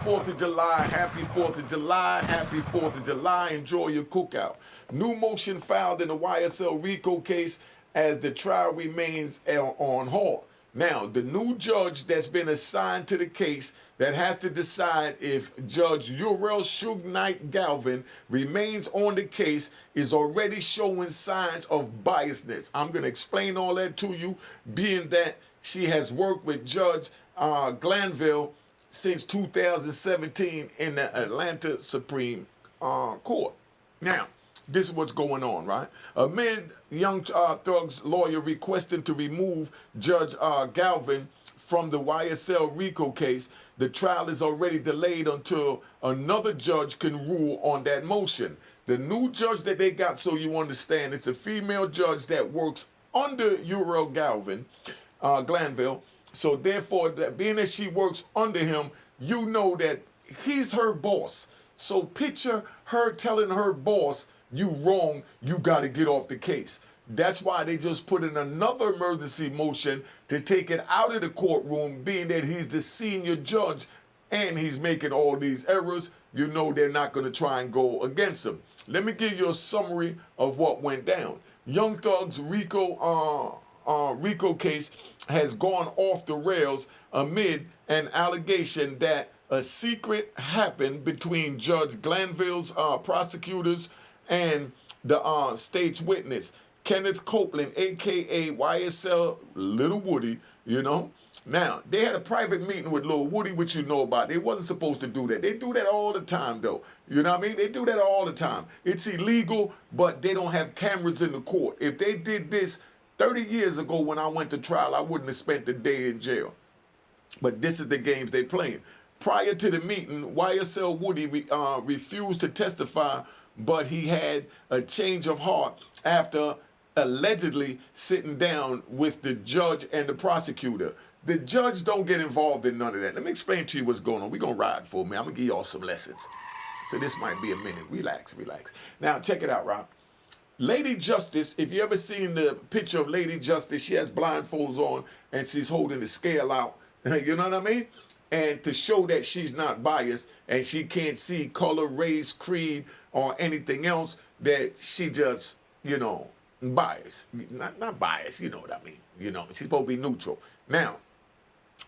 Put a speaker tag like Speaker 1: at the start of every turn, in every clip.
Speaker 1: 4th of July, happy 4th of July, happy 4th of July. Enjoy your cookout. New motion filed in the YSL RICO case as the trial remains on hold. Now, the new judge that's been assigned to the case that has to decide if Judge Ural Glanville remains on the case is already showing signs of biasness. I'm going to explain all that to you, being that she has worked with Judge Glanville since 2017 in the Atlanta Supreme Court. Now, this is what's going on, right? Amid Young Thug's lawyer requesting to remove Judge Galvin from the YSL RICO case, the trial is already delayed until another judge can rule on that motion. The new judge that they got, so you understand, it's a female judge that works under Ural Glanville. So therefore, being that she works under him, you know that he's her boss. So picture her telling her boss, you wrong, you got to get off the case. That's why they just put in another emergency motion to take it out of the courtroom, being that he's the senior judge and he's making all these errors. You know they're not going to try and go against him. Let me give you a summary of what went down. Young Thug's RICO case has gone off the rails amid an allegation that a secret happened between Judge Glanville's prosecutors and the state's witness, Kenneth Copeland, a.k.a. YSL Little Woody, you know. Now, they had a private meeting with Little Woody, which you know about. They wasn't supposed to do that. They do that all the time, though. You know what I mean? They do that all the time. It's illegal, but they don't have cameras in the court. If they did this 30 years ago when I went to trial, I wouldn't have spent a day in jail. But this is the games they playing. Prior to the meeting, YSL Woody refused to testify, but he had a change of heart after allegedly sitting down with the judge and the prosecutor. The judge don't get involved in none of that. Let me explain to you what's going on. We're going to ride for me. I'm going to give y'all some lessons. So this might be a minute. Relax, relax. Now, check it out, Rob. Lady Justice, if you ever seen the picture of Lady Justice, she has blindfolds on and she's holding the scale out. You know what I mean? And to show that she's not biased and she can't see color, race, creed, or anything else, that she just, you know, biased. Not biased, you know what I mean. You know, she's supposed to be neutral. Now,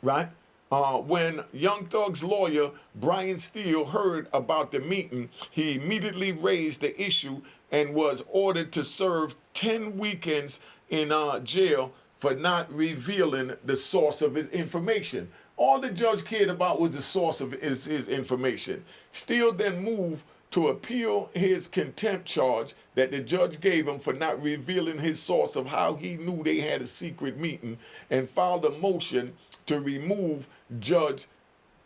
Speaker 1: right? When Young Thug's lawyer, Brian Steele, heard about the meeting, he immediately raised the issue and was ordered to serve 10 weekends in jail for not revealing the source of his information. All the judge cared about was the source of his information. Steele then moved to appeal his contempt charge that the judge gave him for not revealing his source of how he knew they had a secret meeting, and filed a motion to remove Judge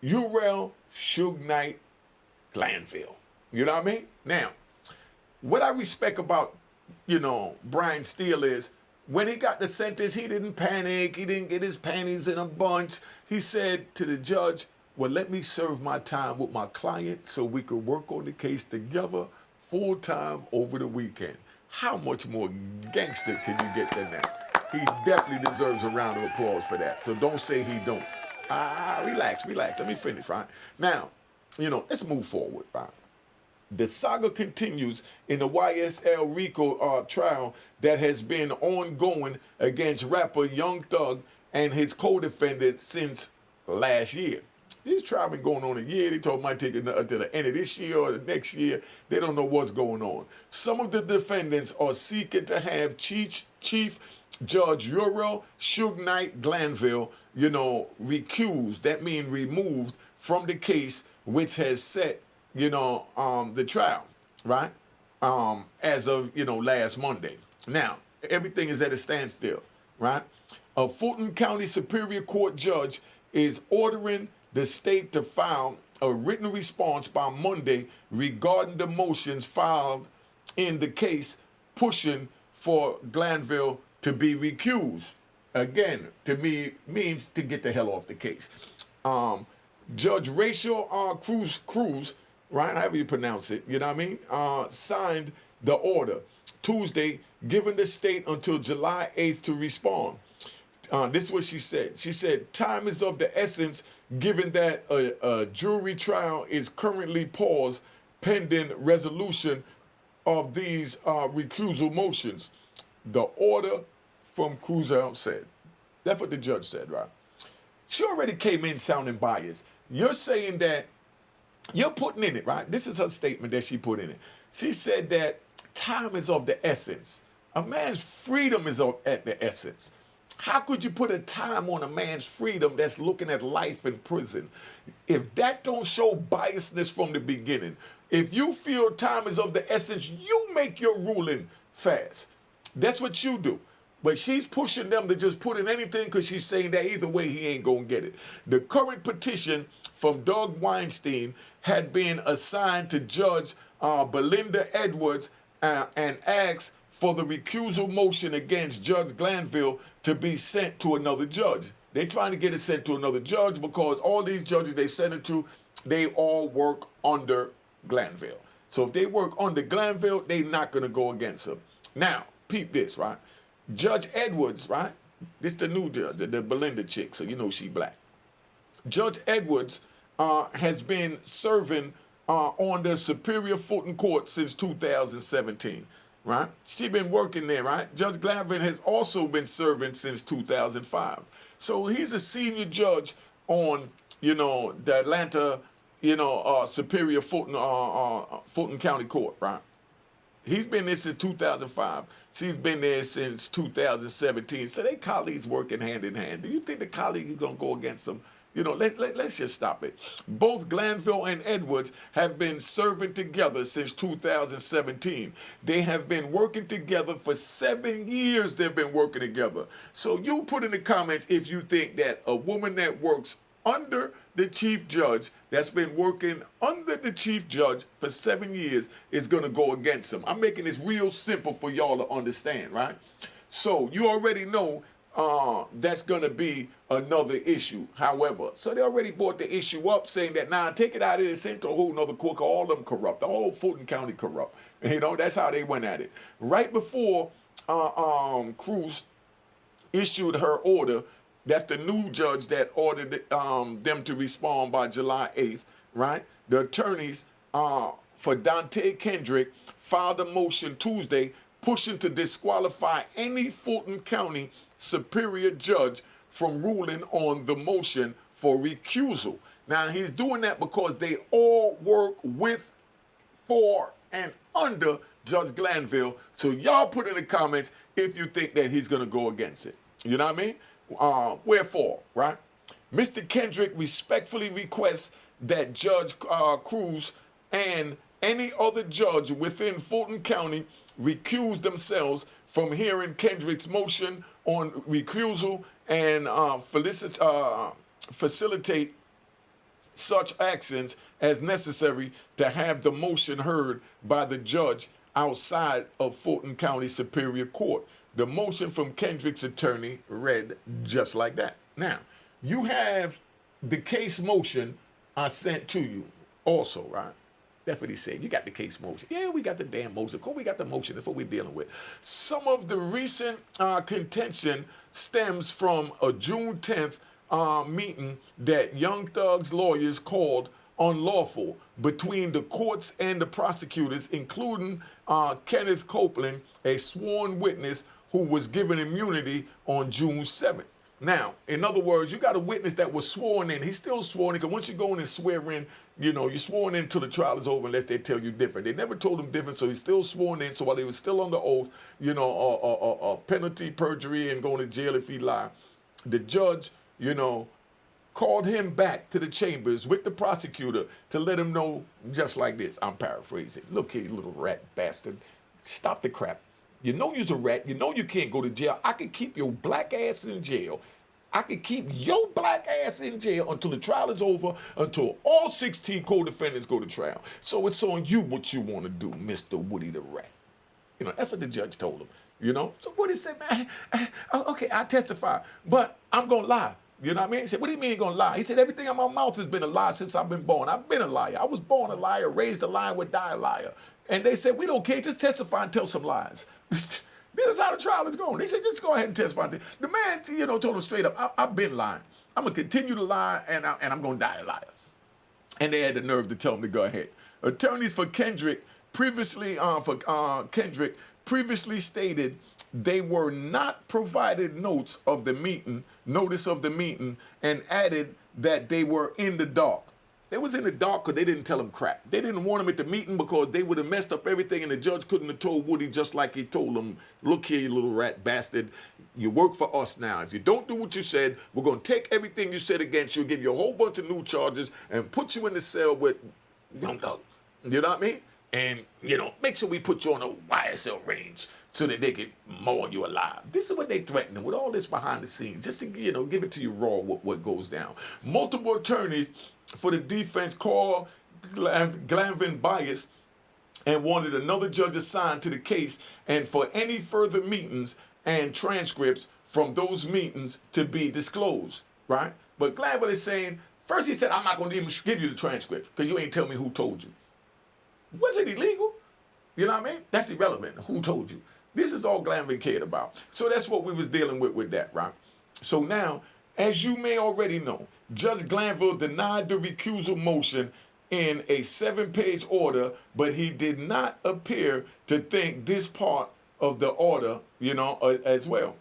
Speaker 1: Ural Glanville. You know what I mean? Now, what I respect about, you know, Brian Steele is when he got the sentence, he didn't panic. He didn't get his panties in a bunch. He said to the judge, well, let me serve my time with my client so we could work on the case together full time over the weekend. How much more gangster can you get than that? He definitely deserves a round of applause for that. So don't say he don't. Relax. Let me finish, right? Now, you know, let's move forward, right? The saga continues in the YSL RICO trial that has been ongoing against rapper Young Thug and his co-defendant since last year. This trial been going on a year. They told might take it until the end of this year or the next year. They don't know what's going on. Some of the defendants are seeking to have Chief Judge Ural Glanville, you know, recused. That means removed from the case, which has set, you know, the trial, right? As of, you know, last Monday. Now, everything is at a standstill, right? A Fulton County Superior Court judge is ordering the state to file a written response by Monday regarding the motions filed in the case, pushing for Glanville to be recused. Again, to me, means to get the hell off the case. Judge Rachel Cruz, right, however you pronounce it, you know what I mean, signed the order Tuesday, giving the state until July 8th to respond. This is what she said. She said, time is of the essence given that a jury trial is currently paused pending resolution of these recusal motions. The order from Cruzel said. That's what the judge said, right? She already came in sounding biased. You're saying that, you're putting in it, right? This is her statement that she put in it. She said that time is of the essence. A man's freedom is at the essence. How could you put a time on a man's freedom that's looking at life in prison? If that don't show biasness from the beginning, if you feel time is of the essence, you make your ruling fast. That's what you do. But she's pushing them to just put in anything because she's saying that either way he ain't going to get it. The current petition from Doug Weinstein had been assigned to Judge Belinda Edwards and asked for the recusal motion against Judge Glanville to be sent to another judge. They're trying to get it sent to another judge because all these judges they send it to, they all work under Glanville. So if they work under Glanville, they're not going to go against him. Now, peep this, right? Judge Edwards, right? This the new judge, the Belinda chick, so you know she black. Judge Edwards has been serving on the Superior Fulton Court since 2017, right? She been working there, right? Judge Glanville has also been serving since 2005. So he's a senior judge on, the Atlanta, Superior Fulton County Court, right? He's been there since 2005. She's been there since 2017. So they colleagues working hand in hand. Do you think the colleague is going to go against them? Let's just stop it. Both Glanville and Edwards have been serving together since 2017. They have been working together for 7 years. They've been working together. So you put in the comments if you think that a woman that works under the chief judge, that's been working under the chief judge for 7 years, is going to go against him. I'm making this real simple for y'all to understand, right? So you already know that's going to be another issue. However, so they already brought the issue up saying that, take it out of there, send to a whole nother court, all of them corrupt, the whole Fulton County corrupt. That's how they went at it. Right before Cruz issued her order, that's the new judge that ordered them to respond by July 8th, right? The attorneys for Dante Kendrick filed a motion Tuesday pushing to disqualify any Fulton County Superior Judge from ruling on the motion for recusal. Now, he's doing that because they all work with, for, and under Judge Glanville. So y'all put in the comments if you think that he's going to go against it. You know what I mean? Wherefore, right? Mr. Kendrick respectfully requests that Judge Cruz and any other judge within Fulton County recuse themselves from hearing Kendrick's motion on recusal and facilitate such actions as necessary to have the motion heard by the judge outside of Fulton County Superior Court. The motion from Kendrick's attorney read just like that. Now, you have the case motion I sent to you also, right? That's what he said. You got the case motion. Yeah, we got the damn motion. Of course, we got the motion. That's what we're dealing with. Some of the recent contention stems from a June 10th meeting that Young Thug's lawyers called unlawful between the courts and the prosecutors, including Kenneth Copeland, a sworn witness who was given immunity on June 7th. Now, in other words, you got a witness that was sworn in. He's still sworn in because once you go in and swear in, you're sworn in until the trial is over unless they tell you different. They never told him different, so he's still sworn in. So while he was still under oath, penalty, perjury, and going to jail if he lied, the judge, called him back to the chambers with the prosecutor to let him know just like this. I'm paraphrasing. Look here, you little rat bastard. Stop the crap. You know you're a rat. You know you can't go to jail. I can keep your black ass in jail. I can keep your black ass in jail until the trial is over, until all 16 co-defendants go to trial. So it's on you what you want to do, Mr. Woody the Rat. That's what the judge told him, So Woody said, man, okay, I testify, but I'm going to lie. You know what I mean? He said, what do you mean you're going to lie? He said, everything in my mouth has been a lie since I've been born. I've been a liar. I was born a liar, raised a liar, would die a liar. And they said, we don't care, just testify and tell some lies. This is how the trial is going. They said, just go ahead and testify. The man, told him straight up, I've been lying. I'm going to continue to lie, and I'm going to die a liar. And they had the nerve to tell him to go ahead. Attorneys for Kendrick previously stated they were not provided notice of the meeting, and added that they were in the dark. They was in the dark because they didn't tell him crap. They didn't want him at the meeting because they would have messed up everything, and the judge couldn't have told Woody just like he told him, look here, you little rat bastard, you work for us now. If you don't do what you said, we're going to take everything you said against you, give you a whole bunch of new charges, and put you in the cell with Young Thug. You know what I mean? And, make sure we put you on a YSL range so that they can maul you alive. This is what they threatened with all this behind the scenes, just to, give it to you raw what goes down. Multiple attorneys for the defense called Glanville biased and wanted another judge assigned to the case and for any further meetings and transcripts from those meetings to be disclosed, right? But Glanville is saying, first he said, I'm not going to even give you the transcripts because you ain't tell me who told you. Was it illegal? You know what I mean? That's irrelevant. Who told you? This is all Glanville cared about. So that's what we was dealing with that, right? So now, as you may already know, Judge Glanville denied the recusal motion in a 7-page order, but he did not appear to think this part of the order, as well.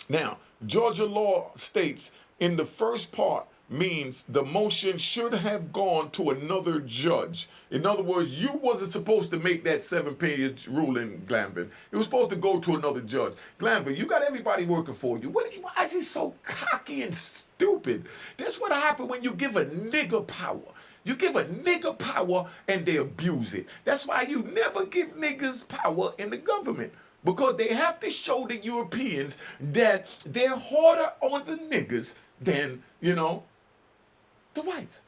Speaker 1: Now, Georgia law states in the first part means the motion should have gone to another judge. In other words, you wasn't supposed to make that 7-page ruling, Glanville. It was supposed to go to another judge. Glanville, you got everybody working for you. Why is he so cocky and stupid? That's what happened when you give a nigga power. You give a nigga power and they abuse it. That's why you never give niggas power in the government. Because they have to show the Europeans that they're harder on the niggas than, the whites.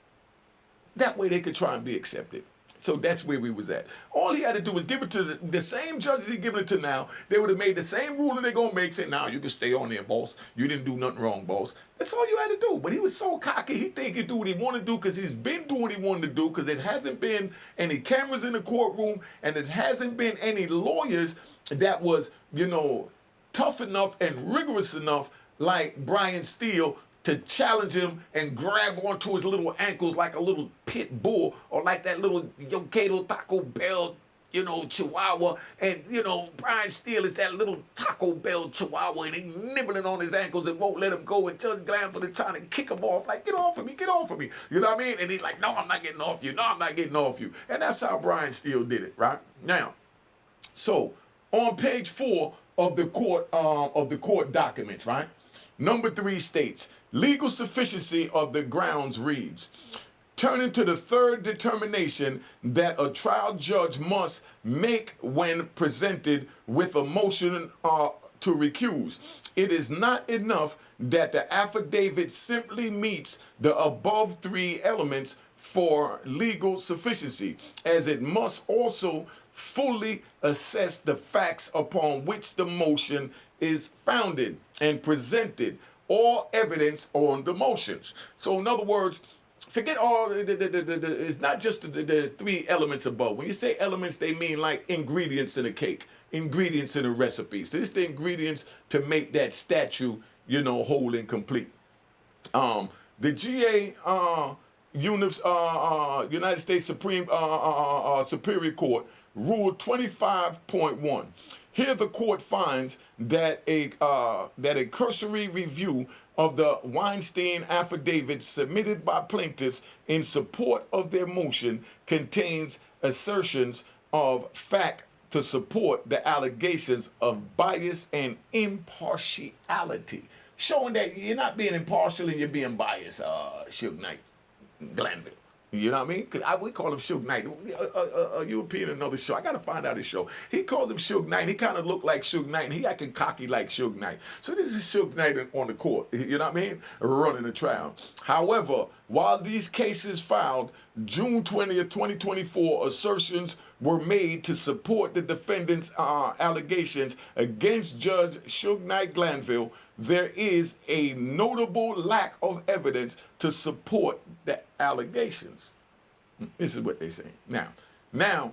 Speaker 1: That way they could try and be accepted. So that's where we was at. All he had to do was give it to the same judges he giving it to now. They would have made the same ruling they're going to make, saying, now you can stay on there, boss. You didn't do nothing wrong, boss. That's all you had to do. But he was so cocky, he think he do what he want to do because he's been doing what he wanted to do because it hasn't been any cameras in the courtroom and it hasn't been any lawyers that was, tough enough and rigorous enough like Brian Steele to challenge him and grab onto his little ankles like a little pit bull or like that little Yokato Taco Bell, Chihuahua. And, Brian Steele is that little Taco Bell Chihuahua and he's nibbling on his ankles and won't let him go. And Judge Glanville is trying to kick him off like, get off of me, get off of me. You know what I mean? And he's like, no, I'm not getting off you. No, I'm not getting off you. And that's how Brian Steele did it, right? Now, so on page 4 of the court documents, right? Number 3 states, legal sufficiency of the grounds reads, turning to the third determination that a trial judge must make when presented with a motion to recuse. It is not enough that the affidavit simply meets the above 3 elements for legal sufficiency, as it must also fully assess the facts upon which the motion is founded and presented all evidence on the motions. So in other words, forget all it's not just the 3 elements above. When you say elements, they mean like ingredients in a cake, ingredients in a recipe. So this is the ingredients to make that statue, whole and complete. The GA United States Supreme Superior Court ruled 25.1. Here the court finds that a cursory review of the Weinstein affidavit submitted by plaintiffs in support of their motion contains assertions of fact to support the allegations of bias and impartiality, showing that you're not being impartial and you're being biased, Suge Knight, Glanville. You know what I mean? Because we call him Suge Knight. A European, another show. I got to find out his show. He calls him Suge Knight. He kind of looked like Suge Knight, and he acting cocky like Suge Knight. So this is Suge Knight on the court. You know what I mean? Running the trial. However, while these cases filed June 20th, 2024, assertions were made to support the defendant's allegations against Judge Suge Knight Glanville, there is a notable lack of evidence to support the allegations. This is what they say. Now,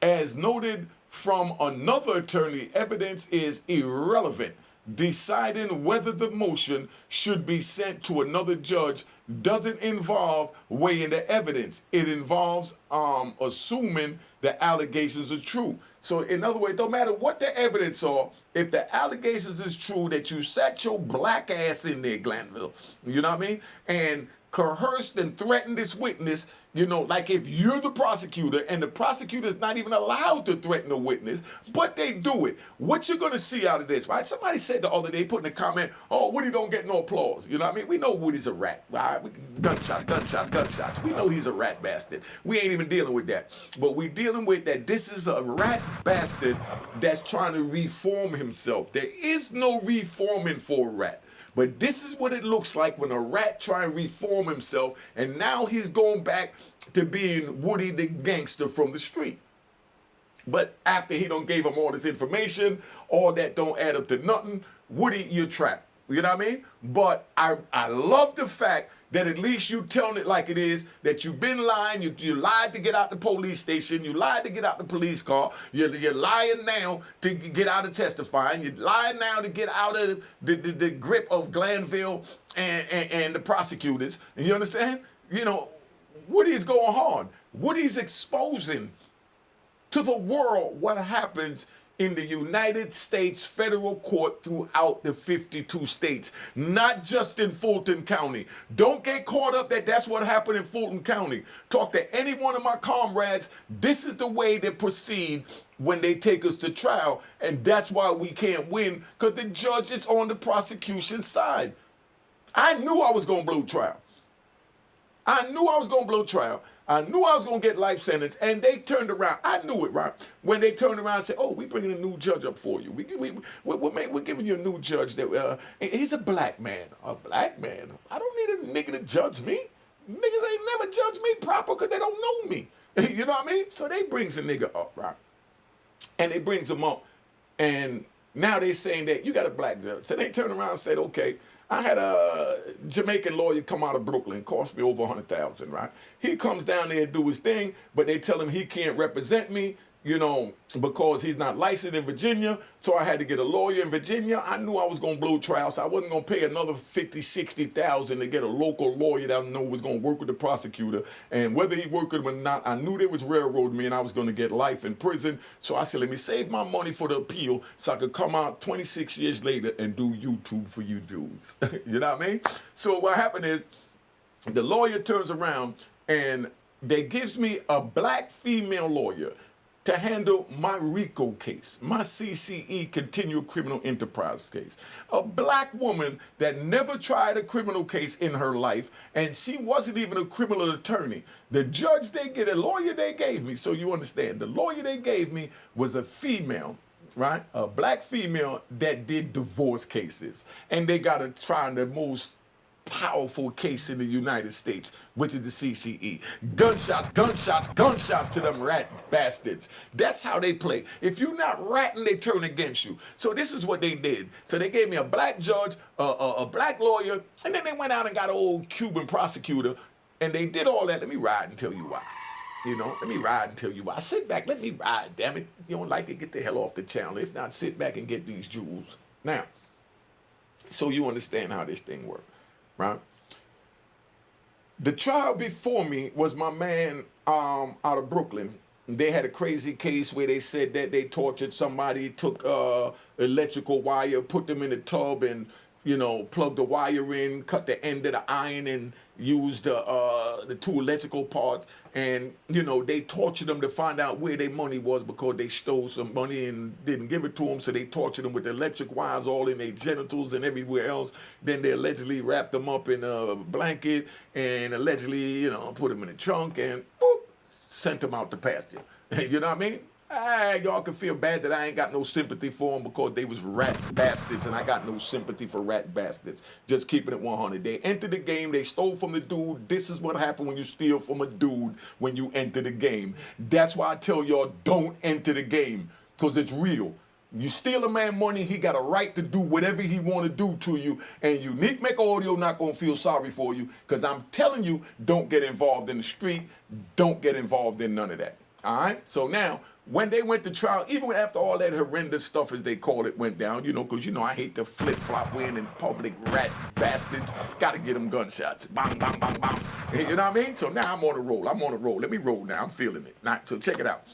Speaker 1: as noted from another attorney, evidence is irrelevant deciding whether the motion should be sent to another judge doesn't involve weighing the evidence. It involves assuming the allegations are true. So in other words, don't matter what the evidence are, if the allegations is true that you sat your black ass in there, Glanville, you know what I mean? And coerced and threatened this witness, you know, like if you're the prosecutor and the prosecutor is not even allowed to threaten a witness, but they do it. What you're going to see out of this, right? Somebody said the other day, put in a comment, oh, Woody don't get no applause. You know what I mean? We know Woody's a rat. Right? Gunshots, gunshots, gunshots. We know he's a rat bastard. We ain't even dealing with that. But we dealing with that this is a rat bastard that's trying to reform himself. There is no reforming for a rat. But this is what it looks like when a rat try and reform himself, and now he's going back to being Woody the gangster from the street. But after he don't gave him all this information, all that don't add up to nothing, Woody, you're trapped. You know what I mean? But I love the fact that at least you telling it like it is, that you've been lying, you lied to get out the police station, you lied to get out the police car, you're lying now to get out of testifying, you're lying now to get out of the grip of Glanville and the prosecutors. And you understand? You know, Woody's going hard. Woody's exposing to the world what happens in the United States federal court throughout the 52 states, not just in Fulton County. Don't get caught up that that's what happened in Fulton County. Talk to any one of my comrades. This is the way they proceed when they take us to trial, and that's why we can't win, because the judge is on the prosecution side. I knew I was going to blow trial. I knew I was going to blow trial. I knew I was going to get life sentence, and they turned around. I knew it, right? When they turned around and said, oh, we're bringing a new judge up for you. We're giving you a new judge. That he's a black man. A black man? I don't need a nigga to judge me. Niggas ain't never judged me proper because they don't know me. You know what I mean? So they brings a nigga up, right? And they brings him up, and now they saying that you got a black judge. So they turned around and said, okay, I had a Jamaican lawyer come out of Brooklyn, cost me over $100,000, right? He comes down there and do his thing, but they tell him he can't represent me, you know, because he's not licensed in Virginia. So I had to get a lawyer in Virginia. I knew I was going to blow trial, so I wasn't going to pay another $50,000, $60,000 to get a local lawyer that I know was going to work with the prosecutor. And whether he worked with him or not, I knew they was railroading me and I was going to get life in prison. So I said, let me save my money for the appeal so I could come out 26 years later and do YouTube for you dudes. You know what I mean? So what happened is the lawyer turns around and they gives me a black female lawyer to handle my RICO case, my CCE, continual criminal enterprise case. A black woman that never tried a criminal case in her life, and she wasn't even a criminal attorney. The judge the lawyer they gave me, so you understand, the lawyer they gave me was a female, right? A black female that did divorce cases. And they got to try the most powerful case in the United States, which is the CCE. Gunshots, gunshots, gunshots to them rat bastards. That's how they play. If you're not ratting, they turn against you. So this is what they did. So they gave me a black judge, a black lawyer, and then they went out and got an old Cuban prosecutor, and they did all that. Let me ride and tell you why. You know, let me ride and tell you why. Sit back, let me ride, damn it. You don't like it, get the hell off the channel. If not, sit back and get these jewels. Now, so you understand how this thing works. Right? The trial before me was my man out of Brooklyn. They had a crazy case where they said that they tortured somebody, took electrical wire, put them in a tub and, you know, plugged the wire in, cut the end of the iron and used the two electrical parts. And, you know, they tortured them to find out where their money was because they stole some money and didn't give it to them. So they tortured them with the electric wires all in their genitals and everywhere else. Then they allegedly wrapped them up in a blanket and allegedly, you know, put them in a trunk and boop, sent them out to pasture. You know what I mean? Y'all can feel bad that I ain't got no sympathy for them because they was rat bastards, and I got no sympathy for rat bastards. Just keeping it 100. They entered the game. They stole from the dude. This is what happened when you steal from a dude when you enter the game. That's why I tell y'all, don't enter the game, because it's real. You steal a man money, he got a right to do whatever he want to do to you, and Unique Mecca Audio not going to feel sorry for you, because I'm telling you, don't get involved in the street. Don't get involved in none of that. All right. So now, when they went to trial, even after all that horrendous stuff, as they call it, went down, because I hate the flip flop wearing in public, rat bastards. Got to get them gunshots. Bang, bang, bang, bang. You know what I mean? So now I'm on a roll. Let me roll now. I'm feeling it. So check it out.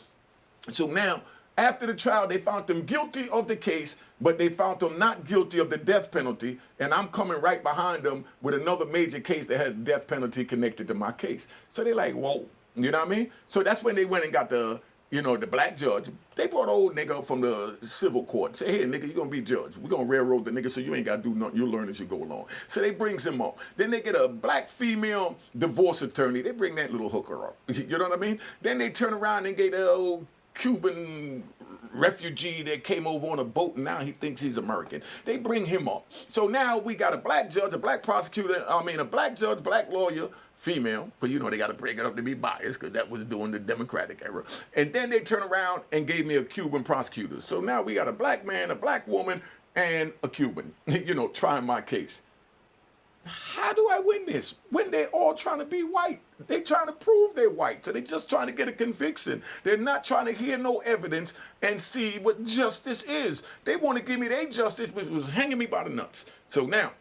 Speaker 1: So now, after the trial, they found them guilty of the case, but they found them not guilty of the death penalty. And I'm coming right behind them with another major case that had death penalty connected to my case. So they're like, whoa. You know what I mean? So that's when they went and got the black judge. They brought an old nigga up from the civil court. Say, hey, nigga, you're going to be judge. We're going to railroad the nigga so you ain't got to do nothing. You'll learn as you go along. So they brings him up. Then they get a black female divorce attorney. They bring that little hooker up. You know what I mean? Then they turn around and get a old Cuban refugee that came over on a boat and now he thinks he's American. They bring him up. So now we got a black judge, a black prosecutor, a black judge, black lawyer, female, but they got to break it up to be biased because that was during the Democratic era. And then they turn around and gave me a Cuban prosecutor. So now we got a black man, a black woman, and a Cuban, trying my case. How do I win this when they're all trying to be white? They're trying to prove they're white. So they're just trying to get a conviction. They're not trying to hear no evidence and see what justice is. They want to give me their justice, which was hanging me by the nuts. So now,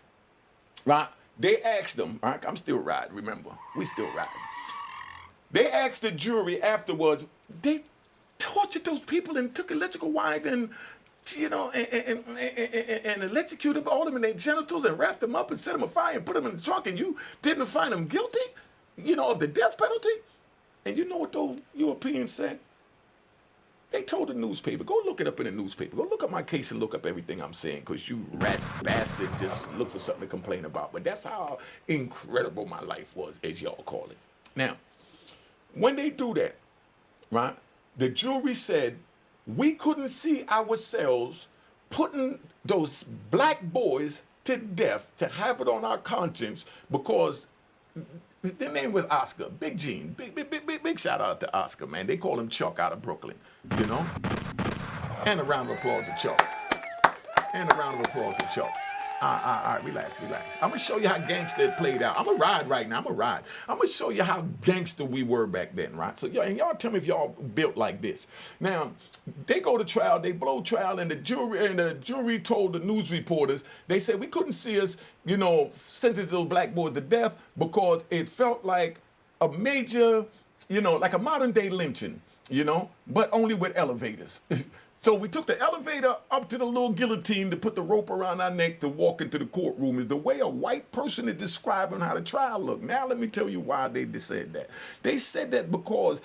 Speaker 1: right, they asked them, all right, I'm still riding, remember. We still riding. They asked the jury afterwards, they tortured those people and took electrical wires and and electrocuted all of them in their genitals and wrapped them up and set them afire and put them in the trunk, and you didn't find them guilty, of the death penalty? And you know what those Europeans said? They told the newspaper, go look it up in the newspaper. Go look up my case and look up everything I'm saying, because you rat bastards just look for something to complain about. But that's how incredible my life was, as y'all call it. Now, when they do that, right, the jury said, we couldn't see ourselves putting those black boys to death to have it on our conscience because their name was Oscar, Big Gene, big shout out to Oscar, man. They call him Chuck out of Brooklyn, And a round of applause to Chuck. And a round of applause to Chuck. All right, relax. I'm going to show you how gangster it played out. I'm going to ride right now. I'm going to show you how gangster we were back then, right? So, y'all tell me if y'all built like this. Now, they go to trial, they blow trial, and the jury told the news reporters, they said we couldn't see us, sentence those black boys to death because it felt like a major, like a modern day lynching, but only with elevators. So we took the elevator up to the little guillotine to put the rope around our neck to walk into the courtroom, is the way a white person is describing how the trial looked. Now let me tell you why they said that. They said that because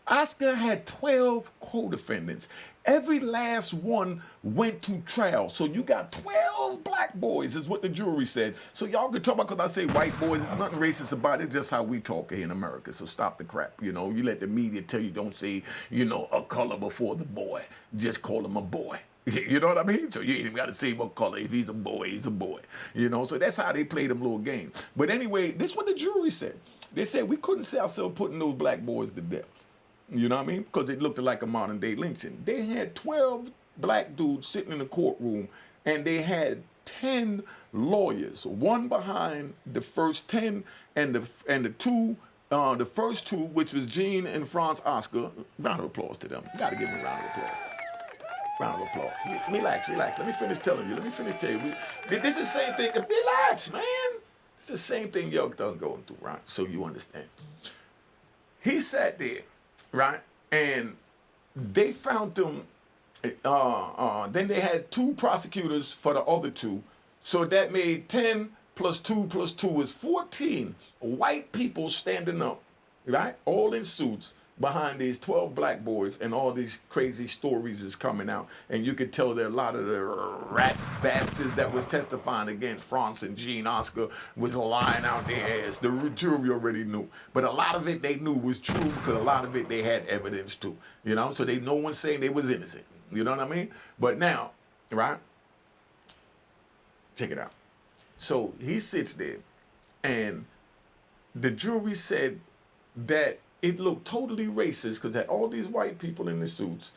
Speaker 1: Oscar had 12 co-defendants. Every last one went to trial. So you got 12 black boys is what the jury said. So y'all can talk about, because I say white boys, there's nothing racist about it. It's just how we talk here in America. So stop the crap. You let the media tell you, don't say, a color before the boy. Just call him a boy. You know what I mean? So you ain't even got to say what color. If he's a boy, he's a boy. So that's how they play them little games. But anyway, this is what the jury said. They said we couldn't see ourselves putting those black boys to death. You know what I mean? Because it looked like a modern day lynching. They had 12 black dudes sitting in the courtroom, and they had 10 lawyers, one behind the first 10, and the first two, which was Gene and Franz Oscar. Round of applause to them. Got to give them a round of applause. Round of applause. Relax. Let me finish telling you. This is the same thing. Relax, man. It's the same thing y'all done going through, right? So you understand. He sat there. Right, and they found them. Then they had 2 prosecutors for the other 2, so that made 10 plus 2 plus 2 is 14 white people standing up, right, all in suits behind these 12 black boys, and all these crazy stories is coming out, and you could tell that a lot of the rat bastards that was testifying against Franz and Gene Oscar was lying out their ass. The jury already knew, but a lot of it they knew was true because a lot of it they had evidence too, so no one's saying they was innocent, you know what I mean? But now, right, check it out. So he sits there, and the jury said that it looked totally racist because had all these white people in the suits,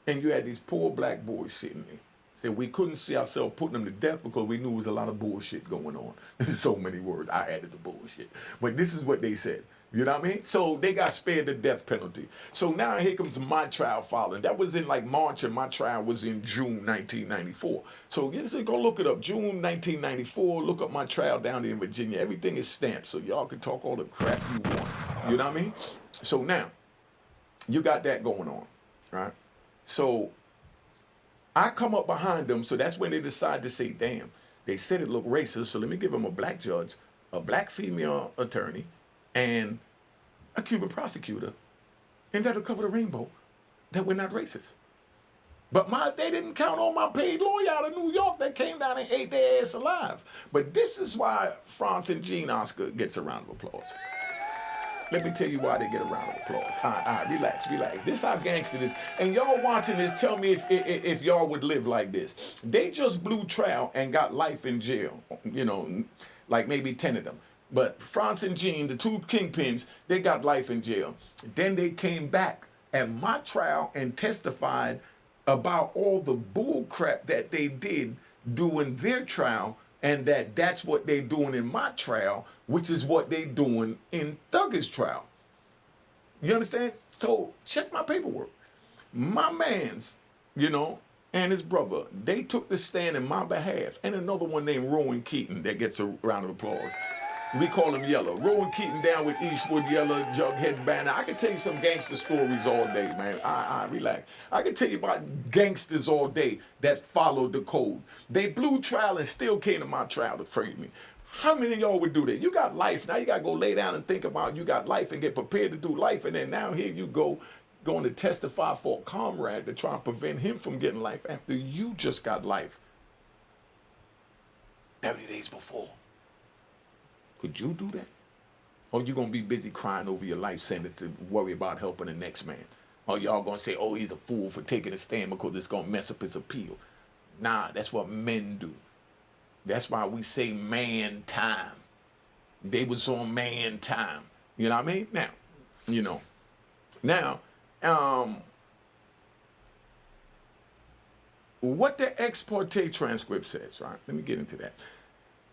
Speaker 1: and you had these poor black boys sitting there. Said we couldn't see ourselves putting them to death because we knew there was a lot of bullshit going on. So many words. I added the bullshit. But this is what they said. You know what I mean? So they got spared the death penalty. So now here comes my trial following. That was in like March, and my trial was in June 1994. So yes, go look it up. June 1994. Look up my trial down there in Virginia. Everything is stamped, so y'all can talk all the crap you want. You know what I mean? So now you got that going on, right? So I come up behind them. So that's when they decide to say, "Damn, they said it looked racist. So let me give them a black judge, a black female attorney, and a Cuban prosecutor, and that'll cover the rainbow, that we're not racist." But they didn't count on my paid lawyer out of New York that came down and ate their ass alive. But this is why France and Gene Oscar gets a round of applause. Let me tell you why they get a round of applause. All right, relax. This how gangster it is. And y'all watching this, tell me if y'all would live like this. They just blew trial and got life in jail. You know, like maybe 10 of them. But France and Gene, the two kingpins, they got life in jail. Then they came back at my trial and testified about all the bull crap that they did during their trial, and that's what they doing in my trial, which is what they doing in Thugger's trial. You understand? So check my paperwork. My mans, and his brother, they took the stand in my behalf, and another one named Rowan Keaton that gets a round of applause. We call him Yellow. Rowan Keaton down with Eastwood, Yellow, Jughead Banner. I can tell you some gangster stories all day, man. Relax. I can tell you about gangsters all day that followed the code. They blew trial and still came to my trial to free me. How many of y'all would do that? You got life. Now you got to go lay down and think about you got life and get prepared to do life. And then now here you go, going to testify for a comrade to try and prevent him from getting life after you just got life 30 days before. Could you do that? Or you going to be busy crying over your life sentence to worry about helping the next man? Or y'all going to say, oh, he's a fool for taking a stand because it's going to mess up his appeal? Nah, that's what men do. That's why we say man time. They was on man time. You know what I mean? Now, what the ex parte transcript says, right? Let me get into that.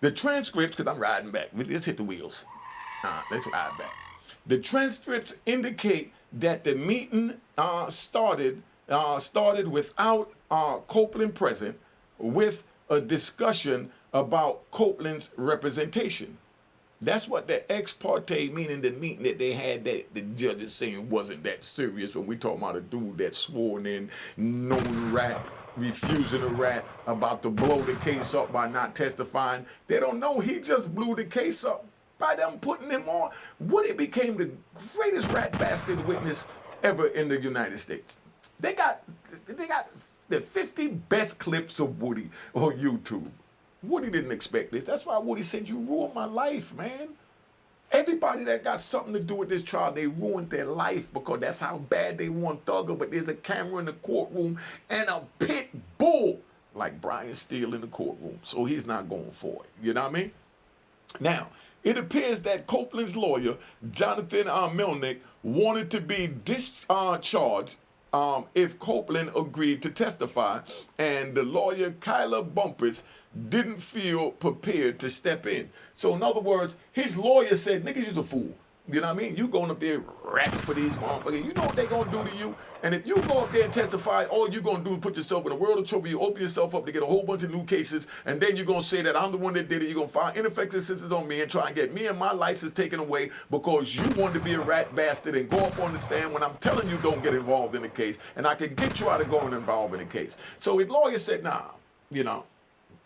Speaker 1: The transcripts, because I'm riding back. Let's hit the wheels. Let's ride back. The transcripts indicate that the meeting started without Copeland present, with a discussion about Copeland's representation. That's what the ex parte, meaning the meeting that they had, that the judge is saying wasn't that serious when we talking about a dude that sworn in, known rat, refusing a rat, about to blow the case up by not testifying. They don't know he just blew the case up by them putting him on. Woody became the greatest rat bastard witness ever in the United States. They got the 50 best clips of Woody on YouTube. Woody didn't expect this. That's why Woody said, you ruined my life, man. Everybody that got something to do with this trial, they ruined their life because that's how bad they want Thugger. But there's a camera in the courtroom and a pit bull like Brian Steele in the courtroom. So he's not going for it. You know what I mean? Now, it appears that Copeland's lawyer, Jonathan Melnick, wanted to be discharged if Copeland agreed to testify, and the lawyer, Kyla Bumpus, didn't feel prepared to step in. So in other words, his lawyer said, nigga, you's a fool. You know what I mean? You going up there rapping for these motherfuckers. You know what they going to do to you? And if you go up there and testify, all you going to do is put yourself in a world of trouble. You open yourself up to get a whole bunch of new cases, and then you're going to say that I'm the one that did it. You're going to file ineffective assistance on me and try and get me and my license taken away because you wanted to be a rat bastard and go up on the stand when I'm telling you don't get involved in the case, and I can get you out of going involved in the case. So his lawyer said, nah,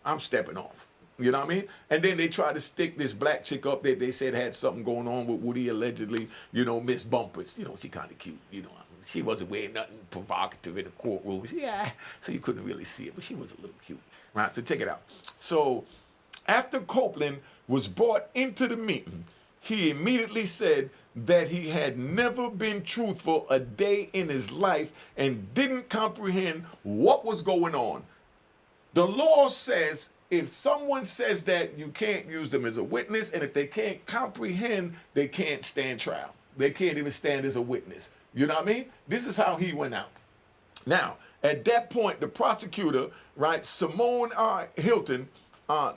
Speaker 1: I'm stepping off. You know what I mean? And then they tried to stick this black chick up that they said had something going on with Woody, allegedly, Miss Bumpers. She kind of cute, She wasn't wearing nothing provocative in the courtroom. Yeah, so you couldn't really see it, but she was a little cute. Right, so check it out. So after Copeland was brought into the meeting, he immediately said that he had never been truthful a day in his life and didn't comprehend what was going on. The law says if someone says that, you can't use them as a witness, and if they can't comprehend, they can't stand trial. They can't even stand as a witness. You know what I mean? This is how he went out. Now, at that point, the prosecutor, right, Simone Hilton,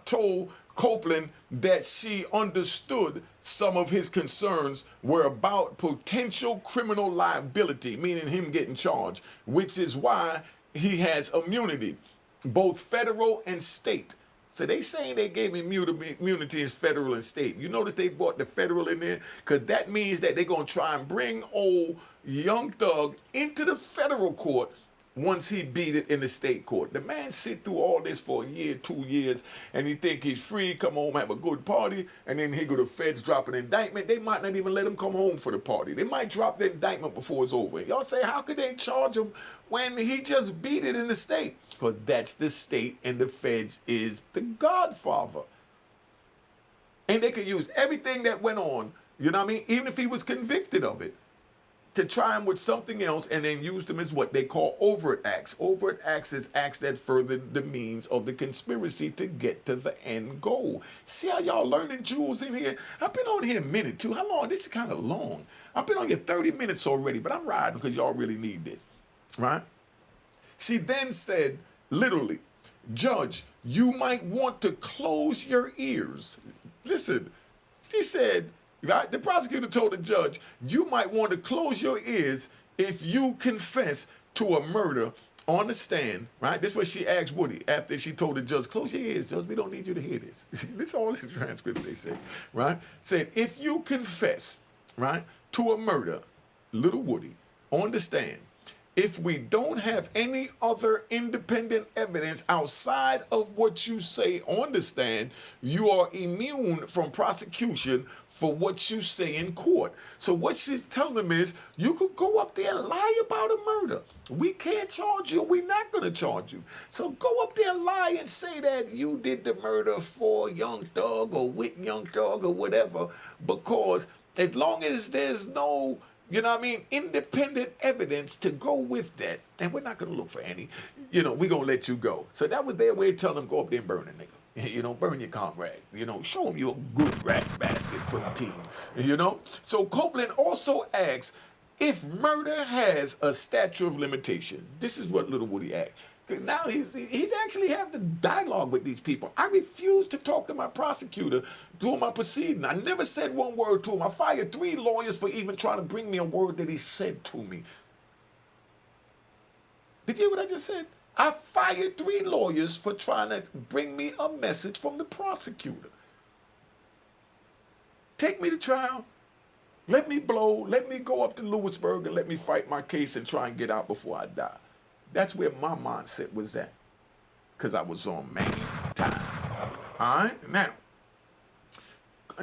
Speaker 1: told Copeland that she understood some of his concerns were about potential criminal liability, meaning him getting charged, which is why he has immunity, both federal and state. So they saying they gave him immunity as federal and state. You notice they brought the federal in there? Because that means that they're going to try and bring old Young Thug into the federal court once he beat it in the state court. The man sit through all this for a year, 2 years, and he think he's free, come home, have a good party, and then he go to feds drop an indictment. They might not even let him come home for the party. They might drop the indictment before it's over. Y'all say, how could they charge him when he just beat it in the state? Because that's the state, and the feds is the godfather. And they could use everything that went on, you know what I mean, even if he was convicted of it, to try him with something else and then use them as what they call overt acts. Overt acts is acts that further the means of the conspiracy to get to the end goal. See how y'all learning jewels in here? I've been on here a minute too. How long? This is kind of long. I've been on here 30 minutes already, but I'm riding because y'all really need this, right? She then said, literally, Judge, you might want to close your ears. Listen, she said, right? The prosecutor told the judge, you might want to close your ears if you confess to a murder on the stand, right? This is what she asked Woody after she told the judge, close your ears, Judge, we don't need you to hear this. This is all in the transcript they say, right? Said, if you confess, right, to a murder, little Woody, on the stand, if we don't have any other independent evidence outside of what you say on the stand, you are immune from prosecution for what you say in court. So what she's telling them is, you could go up there and lie about a murder. We can't charge you. We're not going to charge you. So go up there and lie and say that you did the murder for Young Thug or with Young Thug or whatever, because as long as there's no, you know what I mean, independent evidence to go with that, and we're not going to look for any, we're going to let you go. So that was their way of telling them, go up there and burn a nigga. Burn your comrade. Show them you're a good rat bastard for the team. So Copeland also asks if murder has a statute of limitation. This is what Little Woody asked. Now he's actually having the dialogue with these people. I refused to talk to my prosecutor during my proceeding. I never said one word to him. I fired 3 lawyers for even trying to bring me a word that he said to me. Did you hear what I just said? I fired 3 lawyers for trying to bring me a message from the prosecutor. Take me to trial. Let me blow. Let me go up to Lewisburg and let me fight my case and try and get out before I die. That's where my mindset was at. Because I was on man time. All right?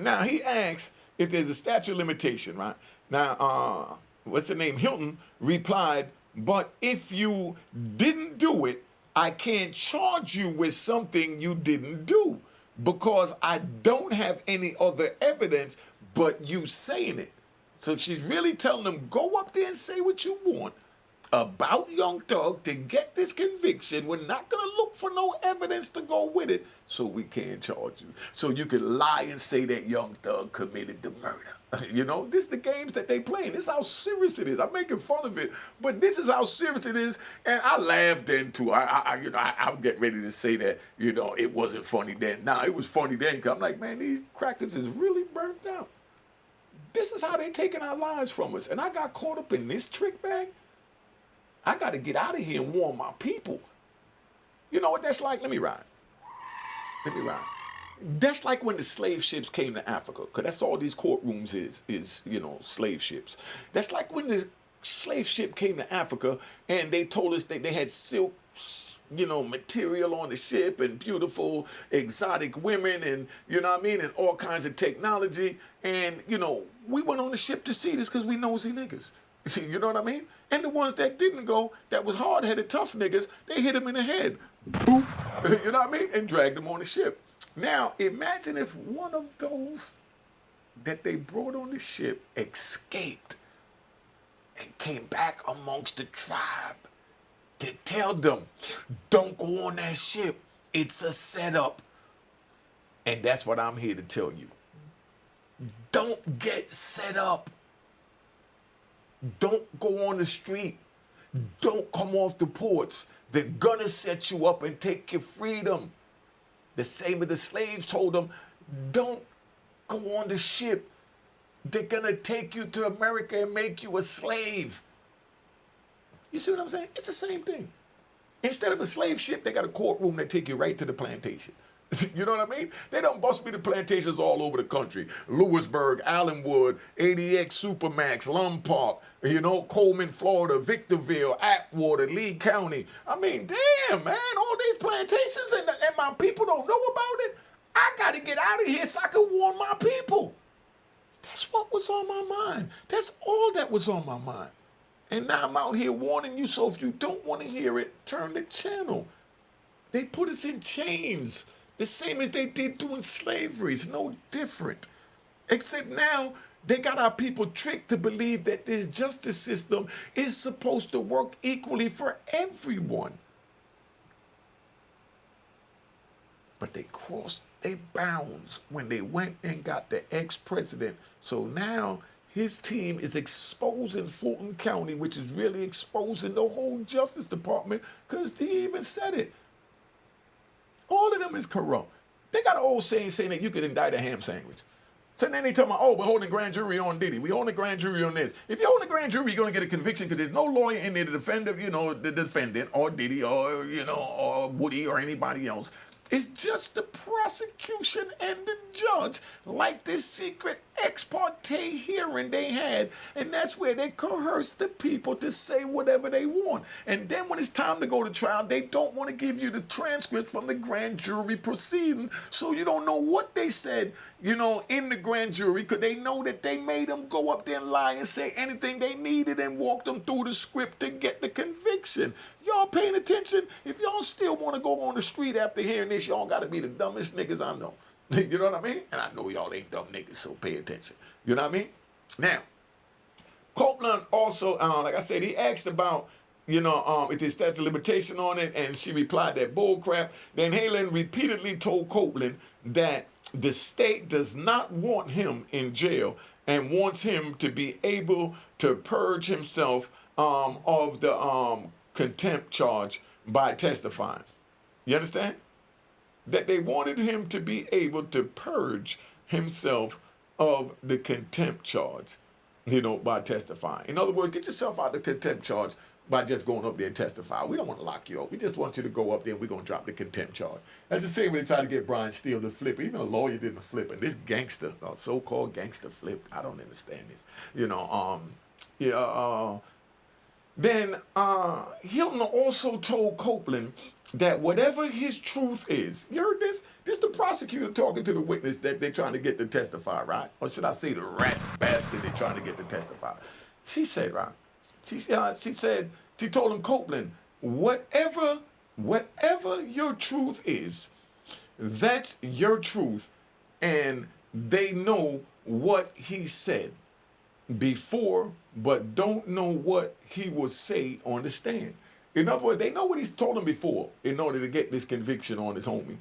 Speaker 1: Now he asks if there's a statute of limitation, right? Now, what's the name? Hilton replied, but if you didn't do it, I can't charge you with something you didn't do because I don't have any other evidence but you saying it. So she's really telling them, go up there and say what you want about Young Thug to get this conviction. We're not going to look for no evidence to go with it, so we can't charge you. So you can lie and say that Young Thug committed the murder. This is the games that they playing. This is how serious it is. I'm making fun of it, but this is how serious it is. And I laughed then too. I was getting ready to say that, it wasn't funny then. Now it was funny then, because I'm like, man, these crackers is really burnt out. This is how they taking our lives from us. And I got caught up in this trick bag. I got to get out of here and warn my people. You know what that's like? Let me ride. That's like when the slave ships came to Africa, because that's all these courtrooms is slave ships. That's like when the slave ship came to Africa and they told us that they had silk, material on the ship and beautiful exotic women and, and all kinds of technology. And, we went on the ship to see this because we nosy niggas. You know what I mean? And the ones that didn't go, that was hard-headed, tough niggas, they hit them in the head. Boop. You know what I mean? And dragged them on the ship. Now, imagine if one of those that they brought on the ship escaped and came back amongst the tribe to tell them, don't go on that ship. It's a setup. And that's what I'm here to tell you. Don't get set up. Don't go on the street. Don't come off the ports. They're gonna set you up and take your freedom. The same as the slaves told them, don't go on the ship. They're going to take you to America and make you a slave. You see what I'm saying? It's the same thing. Instead of a slave ship, they got a courtroom that take you right to the plantation. You know what I mean? They done bust me the plantations all over the country. Lewisburg, Allenwood, ADX Supermax, Lum Park, Coleman, Florida, Victorville, Atwater, Lee County. I mean, damn, man, all these plantations and my people don't know about it. I got to get out of here so I can warn my people. That's what was on my mind. That's all that was on my mind. And now I'm out here warning you, so if you don't want to hear it, turn the channel. They put us in chains, the same as they did during slavery. It's no different. Except now, they got our people tricked to believe that this justice system is supposed to work equally for everyone. But they crossed their bounds when they went and got the ex-president. So now his team is exposing Fulton County, which is really exposing the whole Justice Department, because he even said it. All of them is corrupt. They got an old saying that you could indict a ham sandwich. So then they tell me, oh, we're holding grand jury on Diddy. We holding grand jury on this. If you're holding grand jury, you're going to get a conviction because there's no lawyer in there to defend, the defendant or Diddy or, or Woody or anybody else. It's just the prosecution and the judge, like this secret ex parte hearing they had. And that's where they coerce the people to say whatever they want. And then when it's time to go to trial, they don't want to give you the transcript from the grand jury proceeding. So you don't know what they said, in the grand jury, because they know that they made them go up there and lie and say anything they needed and walk them through the script to get the conviction. Y'all paying attention? If y'all still want to go on the street after hearing this, y'all got to be the dumbest niggas I know. You know what I mean? And I know y'all ain't dumb niggas, so pay attention. You know what I mean? Now, Copeland also, like I said, he asked about, if there's statute of limitation on it, and she replied that bull crap. Then Halen repeatedly told Copeland that the state does not want him in jail and wants him to be able to purge himself of the contempt charge by testifying. You understand? That they wanted him to be able to purge himself of the contempt charge, by testifying. In other words, get yourself out of the contempt charge by just going up there and testify. We don't want to lock you up. We just want you to go up there and we're going to drop the contempt charge. That's the same way they tried to get Brian Steele to flip. Even a lawyer didn't flip. And this gangster, so-called gangster flip, I don't understand this. Then Hilton also told Copeland that whatever his truth is, you heard this? This the prosecutor talking to the witness that they're trying to get to testify, right? Or should I say the rat bastard they're trying to get to testify? She said, right? She told him, Copeland, whatever your truth is, that's your truth, and they know what he said before, but don't know what he will say on the stand. In other words, they know what he's told them before in order to get this conviction on his homie.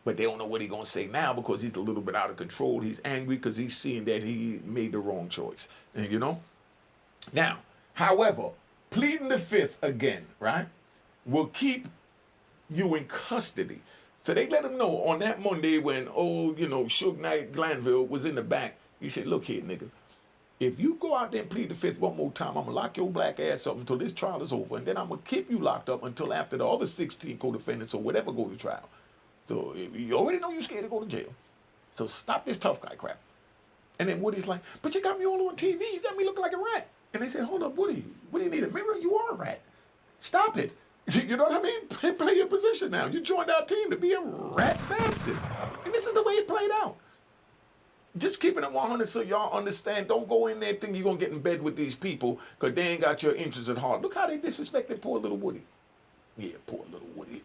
Speaker 1: But they don't know what he's going to say now because he's a little bit out of control. He's angry because he's seeing that he made the wrong choice. And, Now, however, pleading the fifth again, right, will keep you in custody. So they let him know on that Monday when, Suge Knight Glanville was in the back. He said, look here, nigga. If you go out there and plead the fifth one more time, I'm going to lock your black ass up until this trial is over, and then I'm going to keep you locked up until after the other 16 co-defendants or whatever go to trial. So you already know you're scared to go to jail. So stop this tough guy crap. And then Woody's like, but you got me all on TV. You got me looking like a rat. And they said, hold up, Woody. What do you need, a mirror? You are a rat. Stop it. You know what I mean? Play your position now. You joined our team to be a rat bastard. And this is the way it played out. Just keeping it 100 so y'all understand. Don't go in there thinking you're going to get in bed with these people because they ain't got your interests at heart. Look how they disrespected poor little Woody. Yeah, poor little Woody.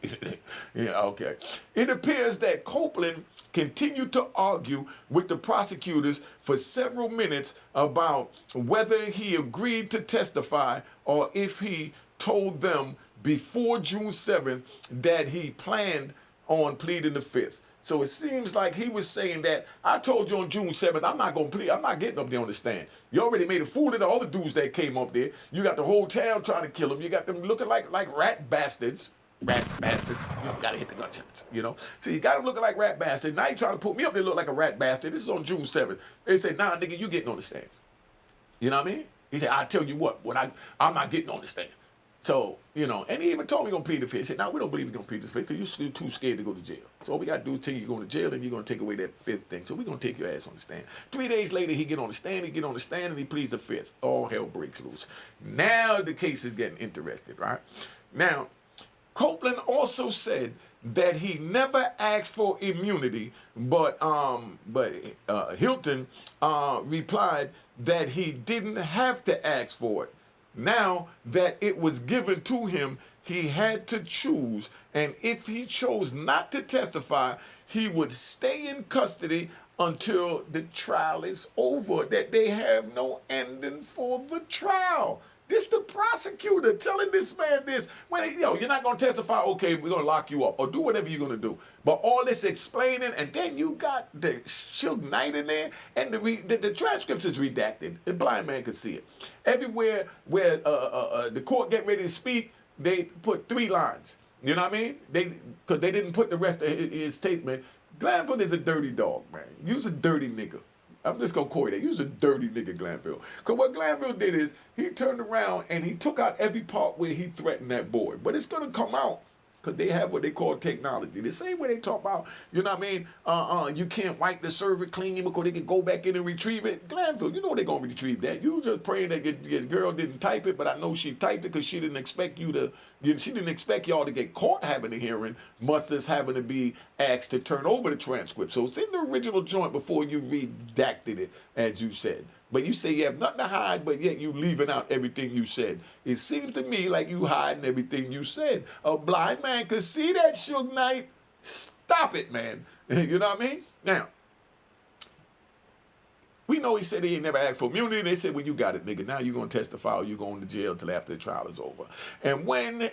Speaker 1: Yeah, okay. It appears that Copeland continued to argue with the prosecutors for several minutes about whether he agreed to testify or if he told them before June 7th that he planned on pleading the fifth. So it seems like he was saying that, I told you on June 7th, I'm not going to plead. I'm not getting up there on the stand. You already made a fool of the other dudes that came up there. You got the whole town trying to kill him. You got them looking like rat bastards. rat bastards. You know, gotta hit the gunshots, you know. So you got them looking like rat bastards. Now you trying to put me up there look like a rat bastard. This is on June 7th. They say, nah, nigga, you getting on the stand. You know what I mean? He said, I tell you what I'm not getting on the stand. So, you know, and he even told me he's going to plead the fifth. He said, no, we don't believe he's going to plead the fifth because you're too scared to go to jail. So all we got to do is tell you you're going to jail and you're going to take away that fifth thing. So we're going to take your ass on the stand. 3 days later, he get on the stand and he pleads the fifth. All hell breaks loose. Now the case is getting interested, right? Now, Copeland also said that he never asked for immunity, but Hilton replied that he didn't have to ask for it. Now that it was given to him, he had to choose, and if he chose not to testify, he would stay in custody until the trial is over, that they have no ending for the trial. This the prosecutor telling this man this. When you're not going to testify, okay, we're going to lock you up or do whatever you're going to do. But all this explaining, and then you got the Suge Knight in there, and the transcripts is redacted. The blind man could see it. Everywhere where the court get ready to speak, they put 3 lines. You know what I mean? Because they didn't put the rest of his statement. Glanville is a dirty dog, man. You's a dirty nigga. I'm just going to call you that. You's a dirty nigga, Glanville. Because what Glanville did is he turned around and he took out every part where he threatened that boy. But it's going to come out because they have what they call technology. The same way they talk about, you know what I mean, you can't wipe the server clean because they can go back in and retrieve it. Glanville, you know they're going to retrieve that. You just praying that your girl didn't type it, but I know she typed it because she didn't expect she didn't expect y'all to get caught having a hearing, much as having to be asked to turn over the transcript. So it's in the original joint before you redacted it, as you said. But you say you have nothing to hide, but yet you leaving out everything you said. It seems to me like you hiding everything you said. A blind man could see that, Suge Knight. Stop it, man. You know what I mean? Now, we know he said he ain't never asked for immunity. They said, well, you got it, nigga. Now you're going to testify or you're going to jail until after the trial is over. And when this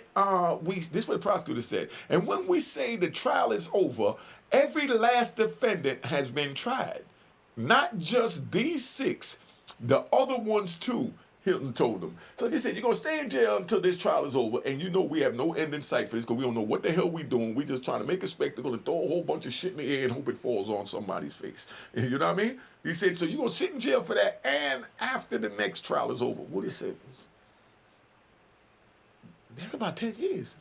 Speaker 1: is what the prosecutor said. And when we say the trial is over, every last defendant has been tried. Not just these 6, the other ones too, Hilton told them. So he said, you're going to stay in jail until this trial is over, and you know we have no end in sight for this because we don't know what the hell we doing. We just trying to make a spectacle and throw a whole bunch of shit in the air and hope it falls on somebody's face. You know what I mean? He said, so you're going to sit in jail for that and after the next trial is over. What he said? That's about 10 years.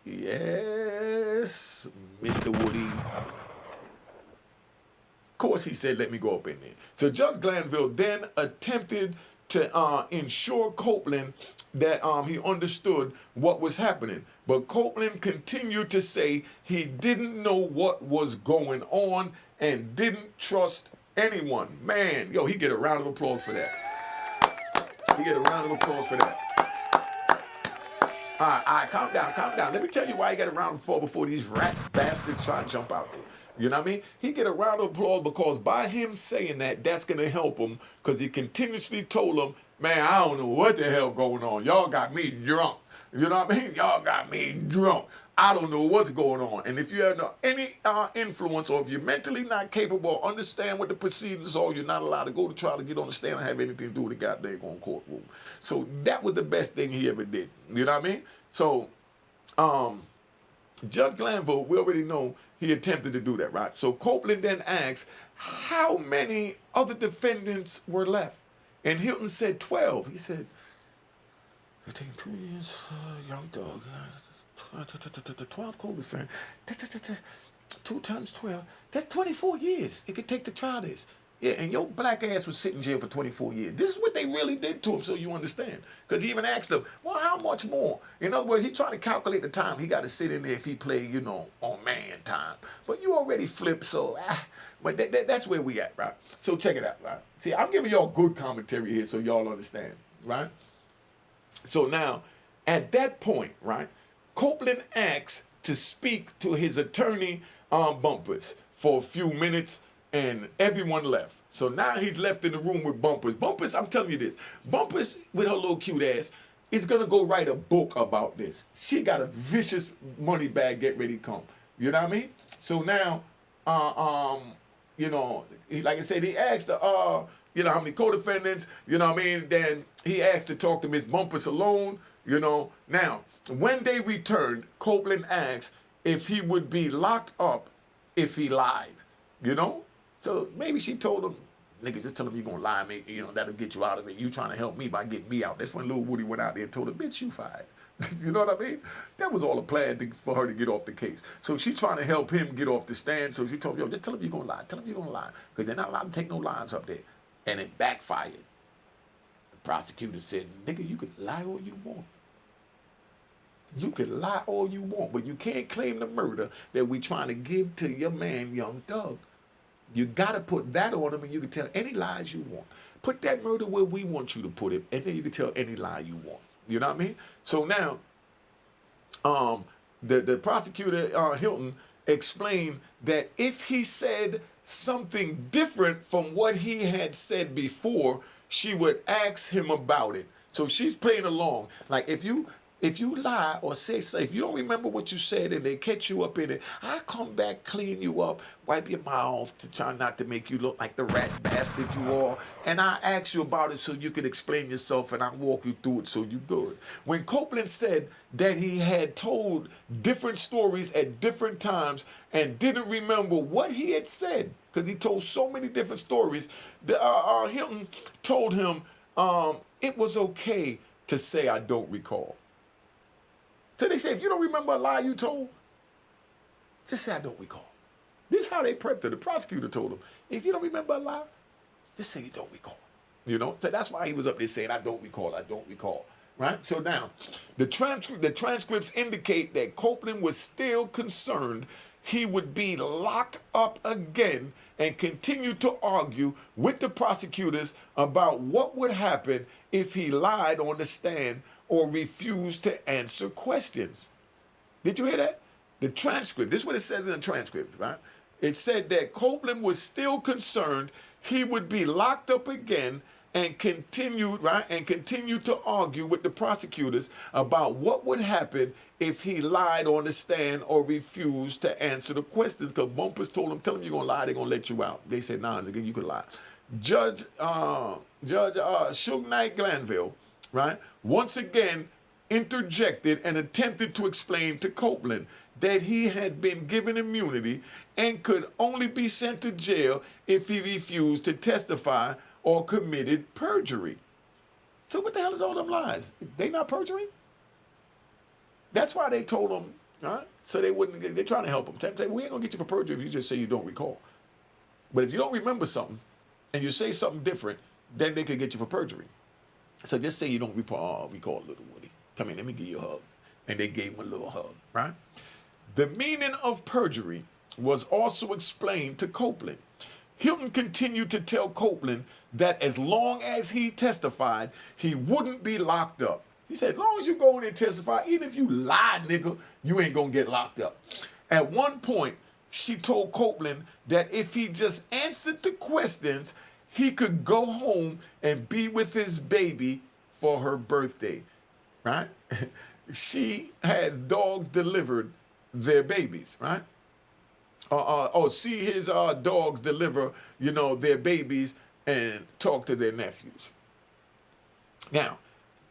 Speaker 1: Yes, Mr. Woody. Of course, he said, let me go up in there. So Judge Glanville then attempted to ensure Copeland that he understood what was happening. But Copeland continued to say he didn't know what was going on and didn't trust anyone. Man, yo, he get a round of applause for that. He get a round of applause for that. All right, calm down. Let me tell you why he got a round of applause before these rat bastards try to jump out there. You know what I mean? He get a round of applause because by him saying that, that's going to help him because he continuously told him, man, I don't know what the hell going on. Y'all got me drunk. You know what I mean? Y'all got me drunk. I don't know what's going on. And if you have any influence or if you're mentally not capable of understand what the proceedings are, you're not allowed to go to trial to get on the stand and have anything to do with the goddamn courtroom. So that was the best thing he ever did. You know what I mean? So Judge Glanville, we already know he attempted to do that, right? So Copeland then asked, how many other defendants were left? And Hilton said 12. He said, it taking 2 years, young dog. 12 co-defendants. 2 times 12. That's 24 years. It could take to try this. Yeah, and your black ass was sitting in jail for 24 years. This is what they really did to him, so you understand. Because he even asked them, well, how much more? In other words, he's trying to calculate the time he got to sit in there if he played, on man time. But you already flipped, so, but that's where we at, right? So check it out, right? See, I'm giving y'all good commentary here so y'all understand, right? So now, at that point, right, Copeland asked to speak to his attorney, Bumpers, for a few minutes, and everyone left. So now he's left in the room with Bumpers. Bumpers, I'm telling you this. Bumpers, with her little cute ass, is going to go write a book about this. She got a vicious money bag, get ready to come. You know what I mean? So now, like I said, he asked, how many co-defendants, you know what I mean? Then he asked to talk to Miss Bumpers alone, Now, When they returned, Copeland asked if he would be locked up if he lied. You know? So maybe she told him, nigga, just tell him you're going to lie, mate. You know, that'll get you out of it. You trying to help me by getting me out. That's when Lil Woody went out there and told her, bitch, you fired. You know what I mean? That was all a plan for her to get off the case. So she's trying to help him get off the stand. So she told him, yo, just tell him you're going to lie. Tell him you're going to lie. Because they're not allowed to take no lies up there. And it backfired. The prosecutor said, nigga, you could lie all you want. You can lie all you want, but you can't claim the murder that we trying to give to your man, Young Thug. You got to put that on him, and you can tell any lies you want. Put that murder where we want you to put it, and then you can tell any lie you want. You know what I mean? So now, the prosecutor, Hilton, explained that if he said something different from what he had said before, she would ask him about it. So she's playing along. Like, if you lie or say something, if you don't remember what you said and they catch you up in it, I come back, clean you up, wipe your mouth to try not to make you look like the rat bastard you are, and I ask you about it so you can explain yourself and I walk you through it so you good. When Copeland said that he had told different stories at different times and didn't remember what he had said, because he told so many different stories, Hilton told him it was okay to say I don't recall. So they say, if you don't remember a lie you told, just say I don't recall. This is how they prepped her. The prosecutor told him, if you don't remember a lie, just say you don't recall. You know, so that's why he was up there saying, I don't recall, right? So now, the transcripts indicate that Copeland was still concerned he would be locked up again and continue to argue with the prosecutors about what would happen if he lied on the stand or refused to answer questions. Did you hear that? The transcript, this is what it says in the transcript, right? It said that Copeland was still concerned he would be locked up again and continued to argue with the prosecutors about what would happen if he lied on the stand or refused to answer the questions. Because Bumpers told him, tell him you're going to lie, they're going to let you out. They said, nah, nigga, you could lie. Judge Ural Glanville, right, once again interjected and attempted to explain to Copeland that he had been given immunity and could only be sent to jail if he refused to testify or committed perjury. So what the hell is all them lies? They not perjury? That's why they told him, right? So they wouldn't get, they're trying to help him. Say, we ain't gonna get you for perjury if you just say you don't recall. But if you don't remember something and you say something different, then they could get you for perjury. So just say you don't recall little Woody. Come here, let me give you a hug. And they gave him a little hug, right? The meaning of perjury was also explained to Copeland. Hilton continued to tell Copeland that as long as he testified, he wouldn't be locked up. He said, as long as you go in and testify, even if you lie, nigga, you ain't gonna get locked up. At one point, she told Copeland that if he just answered the questions, he could go home and be with his baby for her birthday, right? She has dogs delivered their babies, right? See his dogs deliver, their babies and talk to their nephews. Now,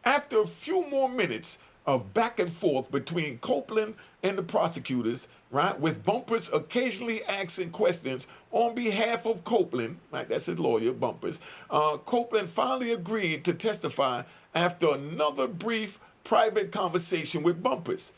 Speaker 1: after a few more minutes of back and forth between Copeland and the prosecutors, right, with Bumpers occasionally asking questions on behalf of Copeland, right, that's his lawyer, Bumpers, Copeland finally agreed to testify after another brief private conversation with Bumpers.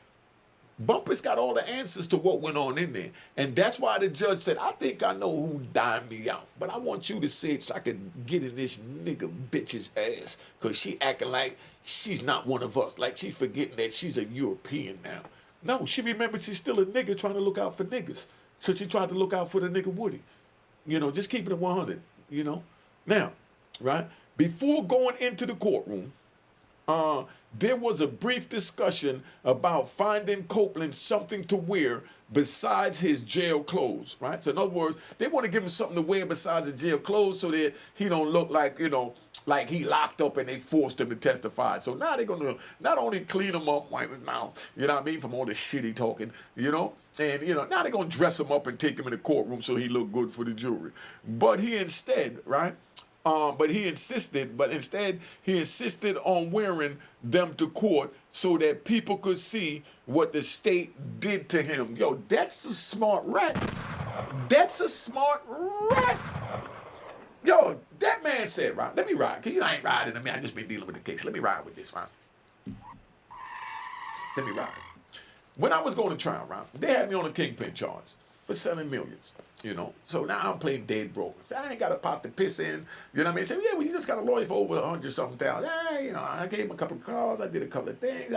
Speaker 1: Bumpers got all the answers to what went on in there. And that's why the judge said, I think I know who dined me out. But I want you to say it so I can get in this nigga bitch's ass. Because she acting like she's not one of us. Like she's forgetting that she's a European now. No, she remembers she's still a nigga trying to look out for niggas. So she tried to look out for the nigga Woody. Just keeping it 100, Now, right, before going into the courtroom, there was a brief discussion about finding Copeland something to wear besides his jail clothes, right? So in other words, they want to give him something to wear besides his jail clothes so that he don't look like, like he locked up and they forced him to testify. So now they're going to not only clean him up, wipe his mouth, from all the shit he talking, and, now they're going to dress him up and take him in the courtroom so he look good for the jury. But he instead, right, but he insisted, but instead he insisted on wearing them to court so that people could see what the state did to him. Yo, that's a smart rat. That's a smart rat. Yo, that man said, right, let me ride. Cause you ain't riding to me. I just been dealing with the case. Let me ride with this, right? Let me ride. When I was going to trial, right, they had me on a kingpin charge for selling millions. You know, so now I'm playing dead broke. I ain't got a pot to piss in. You know what I mean? Say, yeah, well, you just got a lawyer for over 100-something thousand. You know, I gave him a couple of calls. I did a couple of things.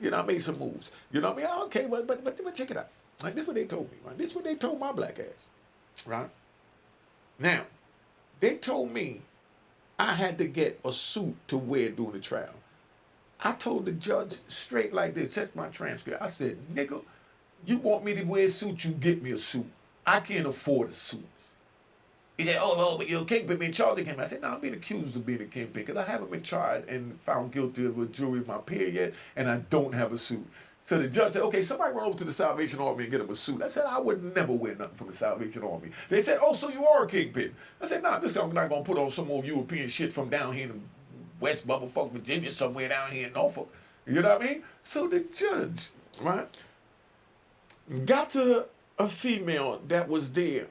Speaker 1: You know, I made some moves. You know what I mean? Okay, but check it out. Like, this is what they told me, right? This is what they told my black ass, right? Now, they told me I had to get a suit to wear during the trial. I told the judge straight like this, check my transcript. I said, nigga, you want me to wear a suit, you get me a suit. I can't afford a suit. He said, oh, no, but you're a kingpin being charged again. I said, no, I'm being accused of being a kingpin because I haven't been tried and found guilty of a jury of my peer yet, and I don't have a suit. So the judge said, okay, somebody run over to the Salvation Army and get him a suit. I said, I would never wear nothing from the Salvation Army. They said, oh, so you are a kingpin. I said, nah, this I'm not going to put on some old European shit from down here in West Bubblefuck, Virginia, somewhere down here in Norfolk. You know what I mean? So the judge, right, got to a female that was there,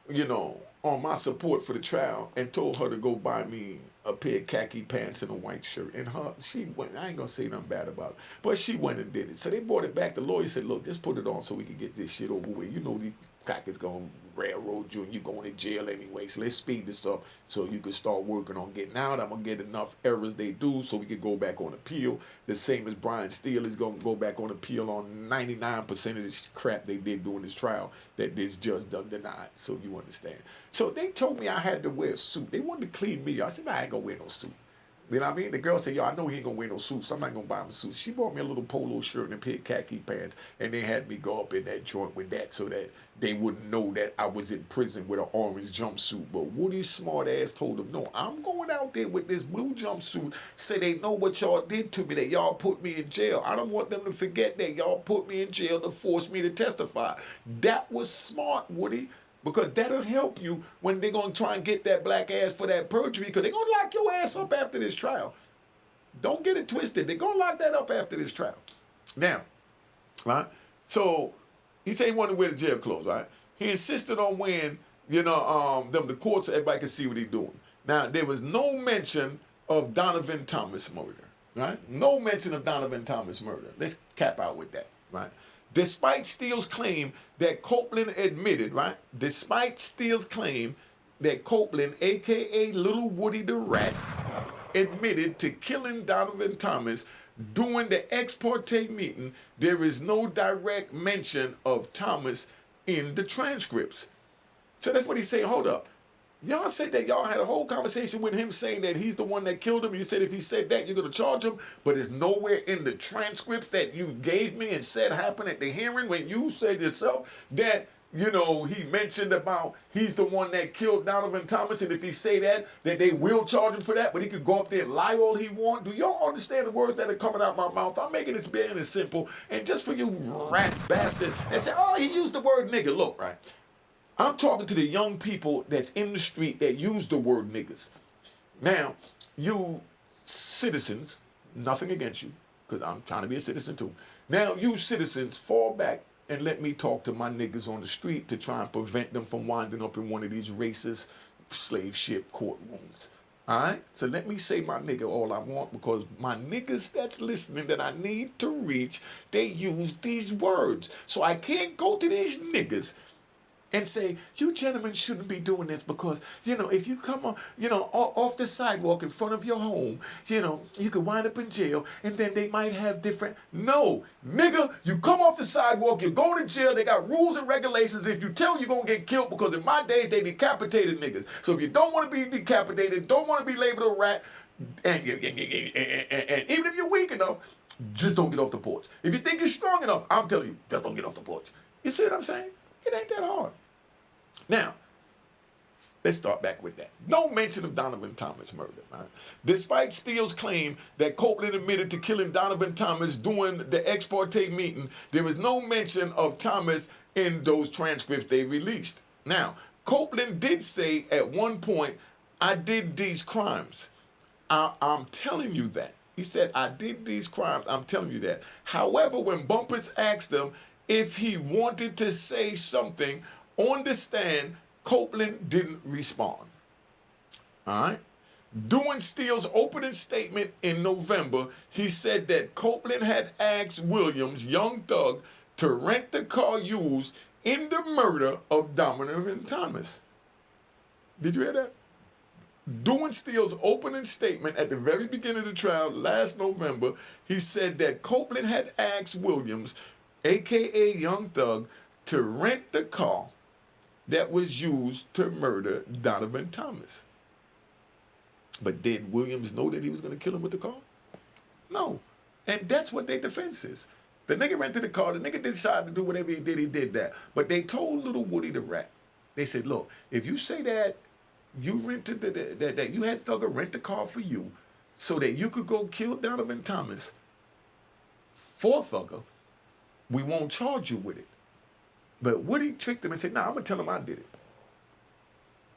Speaker 1: you know, on my support for the trial and told her to go buy me a pair of khaki pants and a white shirt. And she went, I ain't gonna say nothing bad about it, but she went and did it. So they brought it back. The lawyer said, look, just put it on so we can get this shit over with. You know, these crackers gonna railroad you and you going to jail anyway. So let's speed this up so you can start working on getting out. I'm gonna get enough errors they do so we can go back on appeal. The same as Brian Steele is gonna go back on appeal on 99% of this crap they did during this trial that this judge done denied. So you understand. So they told me I had to wear a suit. They wanted to clean me. I said, nah, I ain't gonna wear no suit. You know what I mean? The girl said, yo, I know he ain't gonna wear no suit, so I'm not gonna buy him a suit. She bought me a little polo shirt and a pair of khaki pants, and they had me go up in that joint with that so that they wouldn't know that I was in prison with an orange jumpsuit. But Woody's smart ass told them, no, I'm going out there with this blue jumpsuit so they know what y'all did to me, that y'all put me in jail. I don't want them to forget that y'all put me in jail to force me to testify. That was smart, Woody. Because that'll help you when they're going to try and get that black ass for that perjury, because they're going to lock your ass up after this trial. Don't get it twisted. They're going to lock that up after this trial. Now, right? So he said he wanted to wear the jail clothes, right? He insisted on wearing, them to court so everybody could see what he's doing. Now, there was no mention of Donovan Thomas murder, right? No mention of Donovan Thomas murder. Let's cap out with that, right? Despite Steele's claim that Copeland admitted, right? Despite Steele's claim that Copeland, a.k.a. Little Woody the Rat, admitted to killing Donovan Thomas during the ex parte meeting, there is no direct mention of Thomas in the transcripts. So that's what he's saying. Hold up. Y'all said that y'all had a whole conversation with him saying that he's the one that killed him. You said if he said that, you're going to charge him. But it's nowhere in the transcripts that you gave me and said happened at the hearing when you said yourself that, he mentioned about he's the one that killed Donovan Thomas. And if he say that they will charge him for that. But he could go up there and lie all he want. Do y'all understand the words that are coming out my mouth? I'm making this big and simple. And just for you rat bastard and say, oh, he used the word nigga. Look, right? I'm talking to the young people that's in the street that use the word niggas. Now, you citizens, nothing against you, because I'm trying to be a citizen too. Now, you citizens, fall back and let me talk to my niggas on the street to try and prevent them from winding up in one of these racist slave ship courtrooms. All right? So let me say my nigga all I want, because my niggas that's listening that I need to reach, they use these words. So I can't go to these niggas and say, you gentlemen shouldn't be doing this because, if you come on, off the sidewalk in front of your home, you could wind up in jail and then they might have different. No, nigga, you come off the sidewalk, you're going to jail. They got rules and regulations. If you tell you're going to get killed, because in my days, they decapitated niggas. So if you don't want to be decapitated, don't want to be labeled a rat, and even if you're weak enough, just don't get off the porch. If you think you're strong enough, I'm telling you, just don't get off the porch. You see what I'm saying? It ain't that hard. Now, let's start back with that. No mention of Donovan Thomas murder. Right? Despite Steele's claim that Copeland admitted to killing Donovan Thomas during the ex parte meeting, there is no mention of Thomas in those transcripts they released. Now, Copeland did say at one point, I did these crimes. I'm telling you that. He said, I did these crimes. I'm telling you that. However, when Bumpers asked him if he wanted to say something on the stand, Copeland didn't respond. All right? During Steele's opening statement in November, he said that Copeland had asked Williams, Young Thug, to rent the car used in the murder of Donovan Thomas. Did you hear that? During Steele's opening statement at the very beginning of the trial last November, he said that Copeland had asked Williams, a.k.a. Young Thug, to rent the car that was used to murder Donovan Thomas. But did Williams know that he was going to kill him with the car? No. And that's what their defense is. The nigga rented the car. The nigga decided to do whatever he did that. But they told little Woody the rat. They said, look, if you say that you rented that you had Thugger rent the car for you so that you could go kill Donovan Thomas for Thugger, we won't charge you with it. But Woody tricked him and said, nah, I'm going to tell him I did it.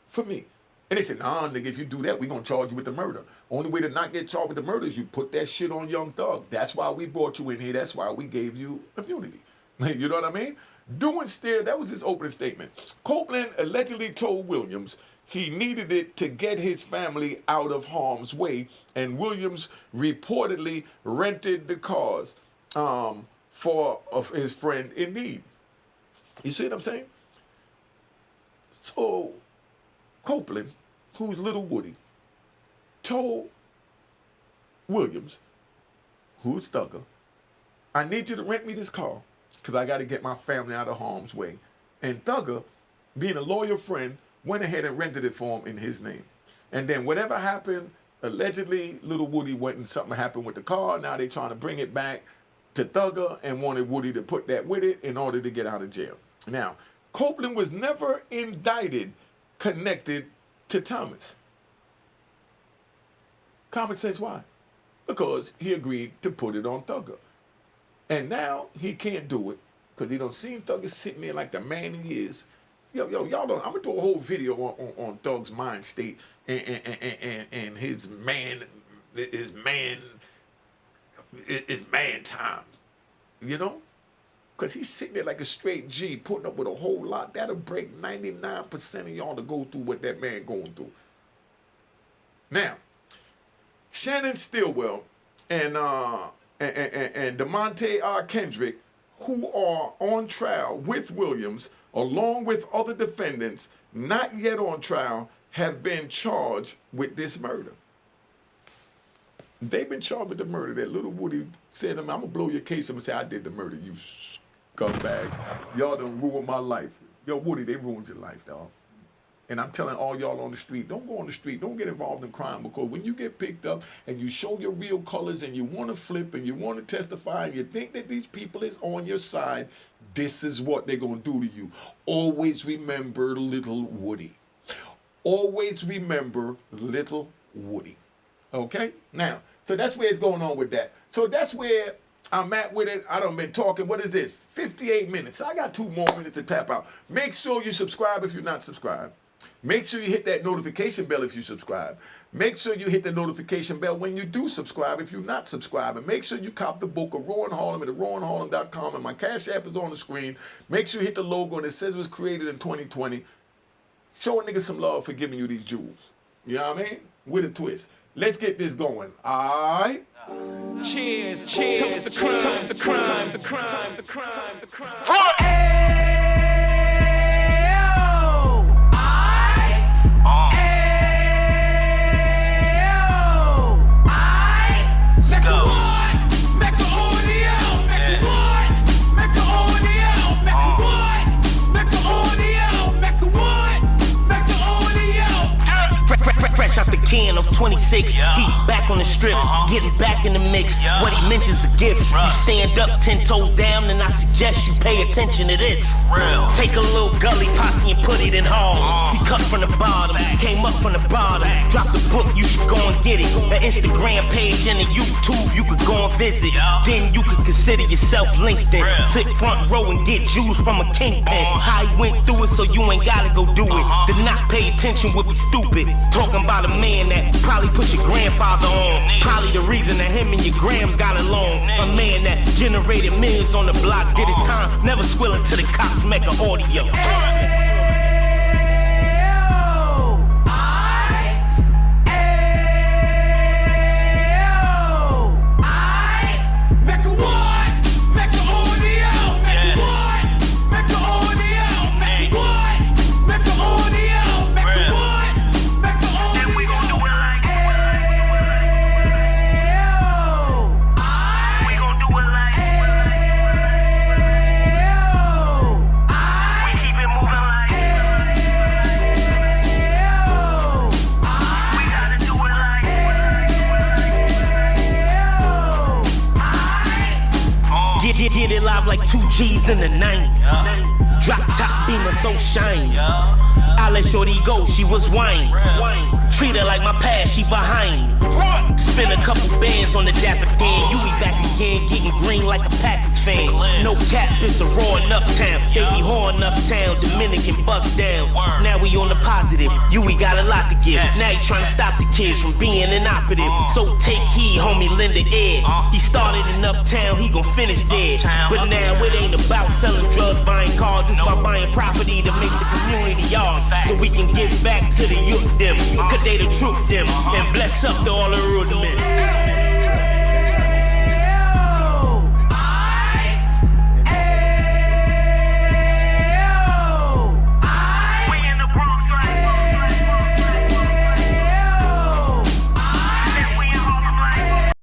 Speaker 1: For me. And they said, nah, nigga, if you do that, we're going to charge you with the murder. Only way to not get charged with the murder is you put that shit on Young Thug. That's why we brought you in here. That's why we gave you immunity. You know what I mean? Doing Steele, that was his opening statement. Copeland allegedly told Williams he needed it to get his family out of harm's way, and Williams reportedly rented the cars for his friend in need. You see what I'm saying? So Copeland, who's little Woody, told Williams, who's Thugger, I need you to rent me this car because I got to get my family out of harm's way. And Thugger, being a loyal friend, went ahead and rented it for him in his name. And then whatever happened, allegedly, little Woody went and something happened with the car. Now they're trying to bring it back to Thugger and wanted Woody to put that with it in order to get out of jail. Now, Copeland was never indicted connected to Thomas. Common sense, why? Because he agreed to put it on Thugger. And now he can't do it because he don't see Thugger sitting there like the man he is. Y'all don't. I'm gonna do a whole video on Thug's mind state and his man time. You know? Because he's sitting there like a straight G, putting up with a whole lot. That'll break 99% of y'all to go through what that man going through. Now, Shannon Stillwell and DeMonte R. Kendrick, who are on trial with Williams, along with other defendants not yet on trial, have been charged with this murder. They've been charged with the murder that little Woody said to him, I'm going to blow your case up and say, I did the murder, you scumbags. Y'all done ruined my life. Yo, Woody, they ruined your life, dog. And I'm telling all y'all on the street, don't go on the street, don't get involved in crime, because when you get picked up and you show your real colors and you want to flip and you want to testify and you think that these people is on your side, this is what they're going to do to you. Always remember little Woody. Always remember little Woody. Okay? Now, so that's where it's going on with that. So that's where I'm at with it. I done been talking, what is this? 58 minutes. I got 2 more minutes to tap out. Make sure you subscribe if you're not subscribed. Make sure you hit that notification bell if you subscribe. Make sure you hit the notification bell when you do subscribe if you're not subscribed. And make sure you cop the book of Rowan Harlem at rowanharlem.com. And my Cash App is on the screen. Make sure you hit the logo and it says it was created in 2020. Show a nigga some love for giving you these jewels. You know what I mean? With a twist. Let's get this going. All right?
Speaker 2: Cheers, cheers, toast the crime, toast the crime, the crime, the crime, the crime.
Speaker 3: Fresh out the can of 26, heat back back on the strip, getting back in the mix. What he mentions a gift. You stand up 10 toes down, and I suggest you pay attention to this. Take a little gully posse and put it in Harlem. He cut from the bottom, came up from the bottom. Drop the book, you should go and get it. The Instagram page and the YouTube, you could go and visit. Then you could consider yourself LinkedIn. Sit front row and get Jews from a kingpin. How he went through it, so you ain't gotta go do it. To not pay attention would be stupid. Talking about a man that probably put your grandfather on. Probably the reason that him and your grams got along. A man that generated millions on the block, did his time, never squilling to the cops, Mecca audio. Get it live like 2 G's in the 90s. Drop top beamer so shiny. I let shorty go, she was whining. Treat her like my past, she behind me. Spend a couple bands on the Dapper Dan. You be back again, getting green like a Packers fan. No cap, it's a raw in Uptown. Baby horn Uptown, Dominican bust downs. Now we on the positive, we got a lot to give. Now he trying to stop the kids from being inoperative. So take heed, homie, lend it air. He started in Uptown, he gon' finish there. But now it ain't about selling drugs, buying cars. It's about buying property to make the community yard. So we can give back to the youth them. Cause they the truth them. And bless up to all the rude men.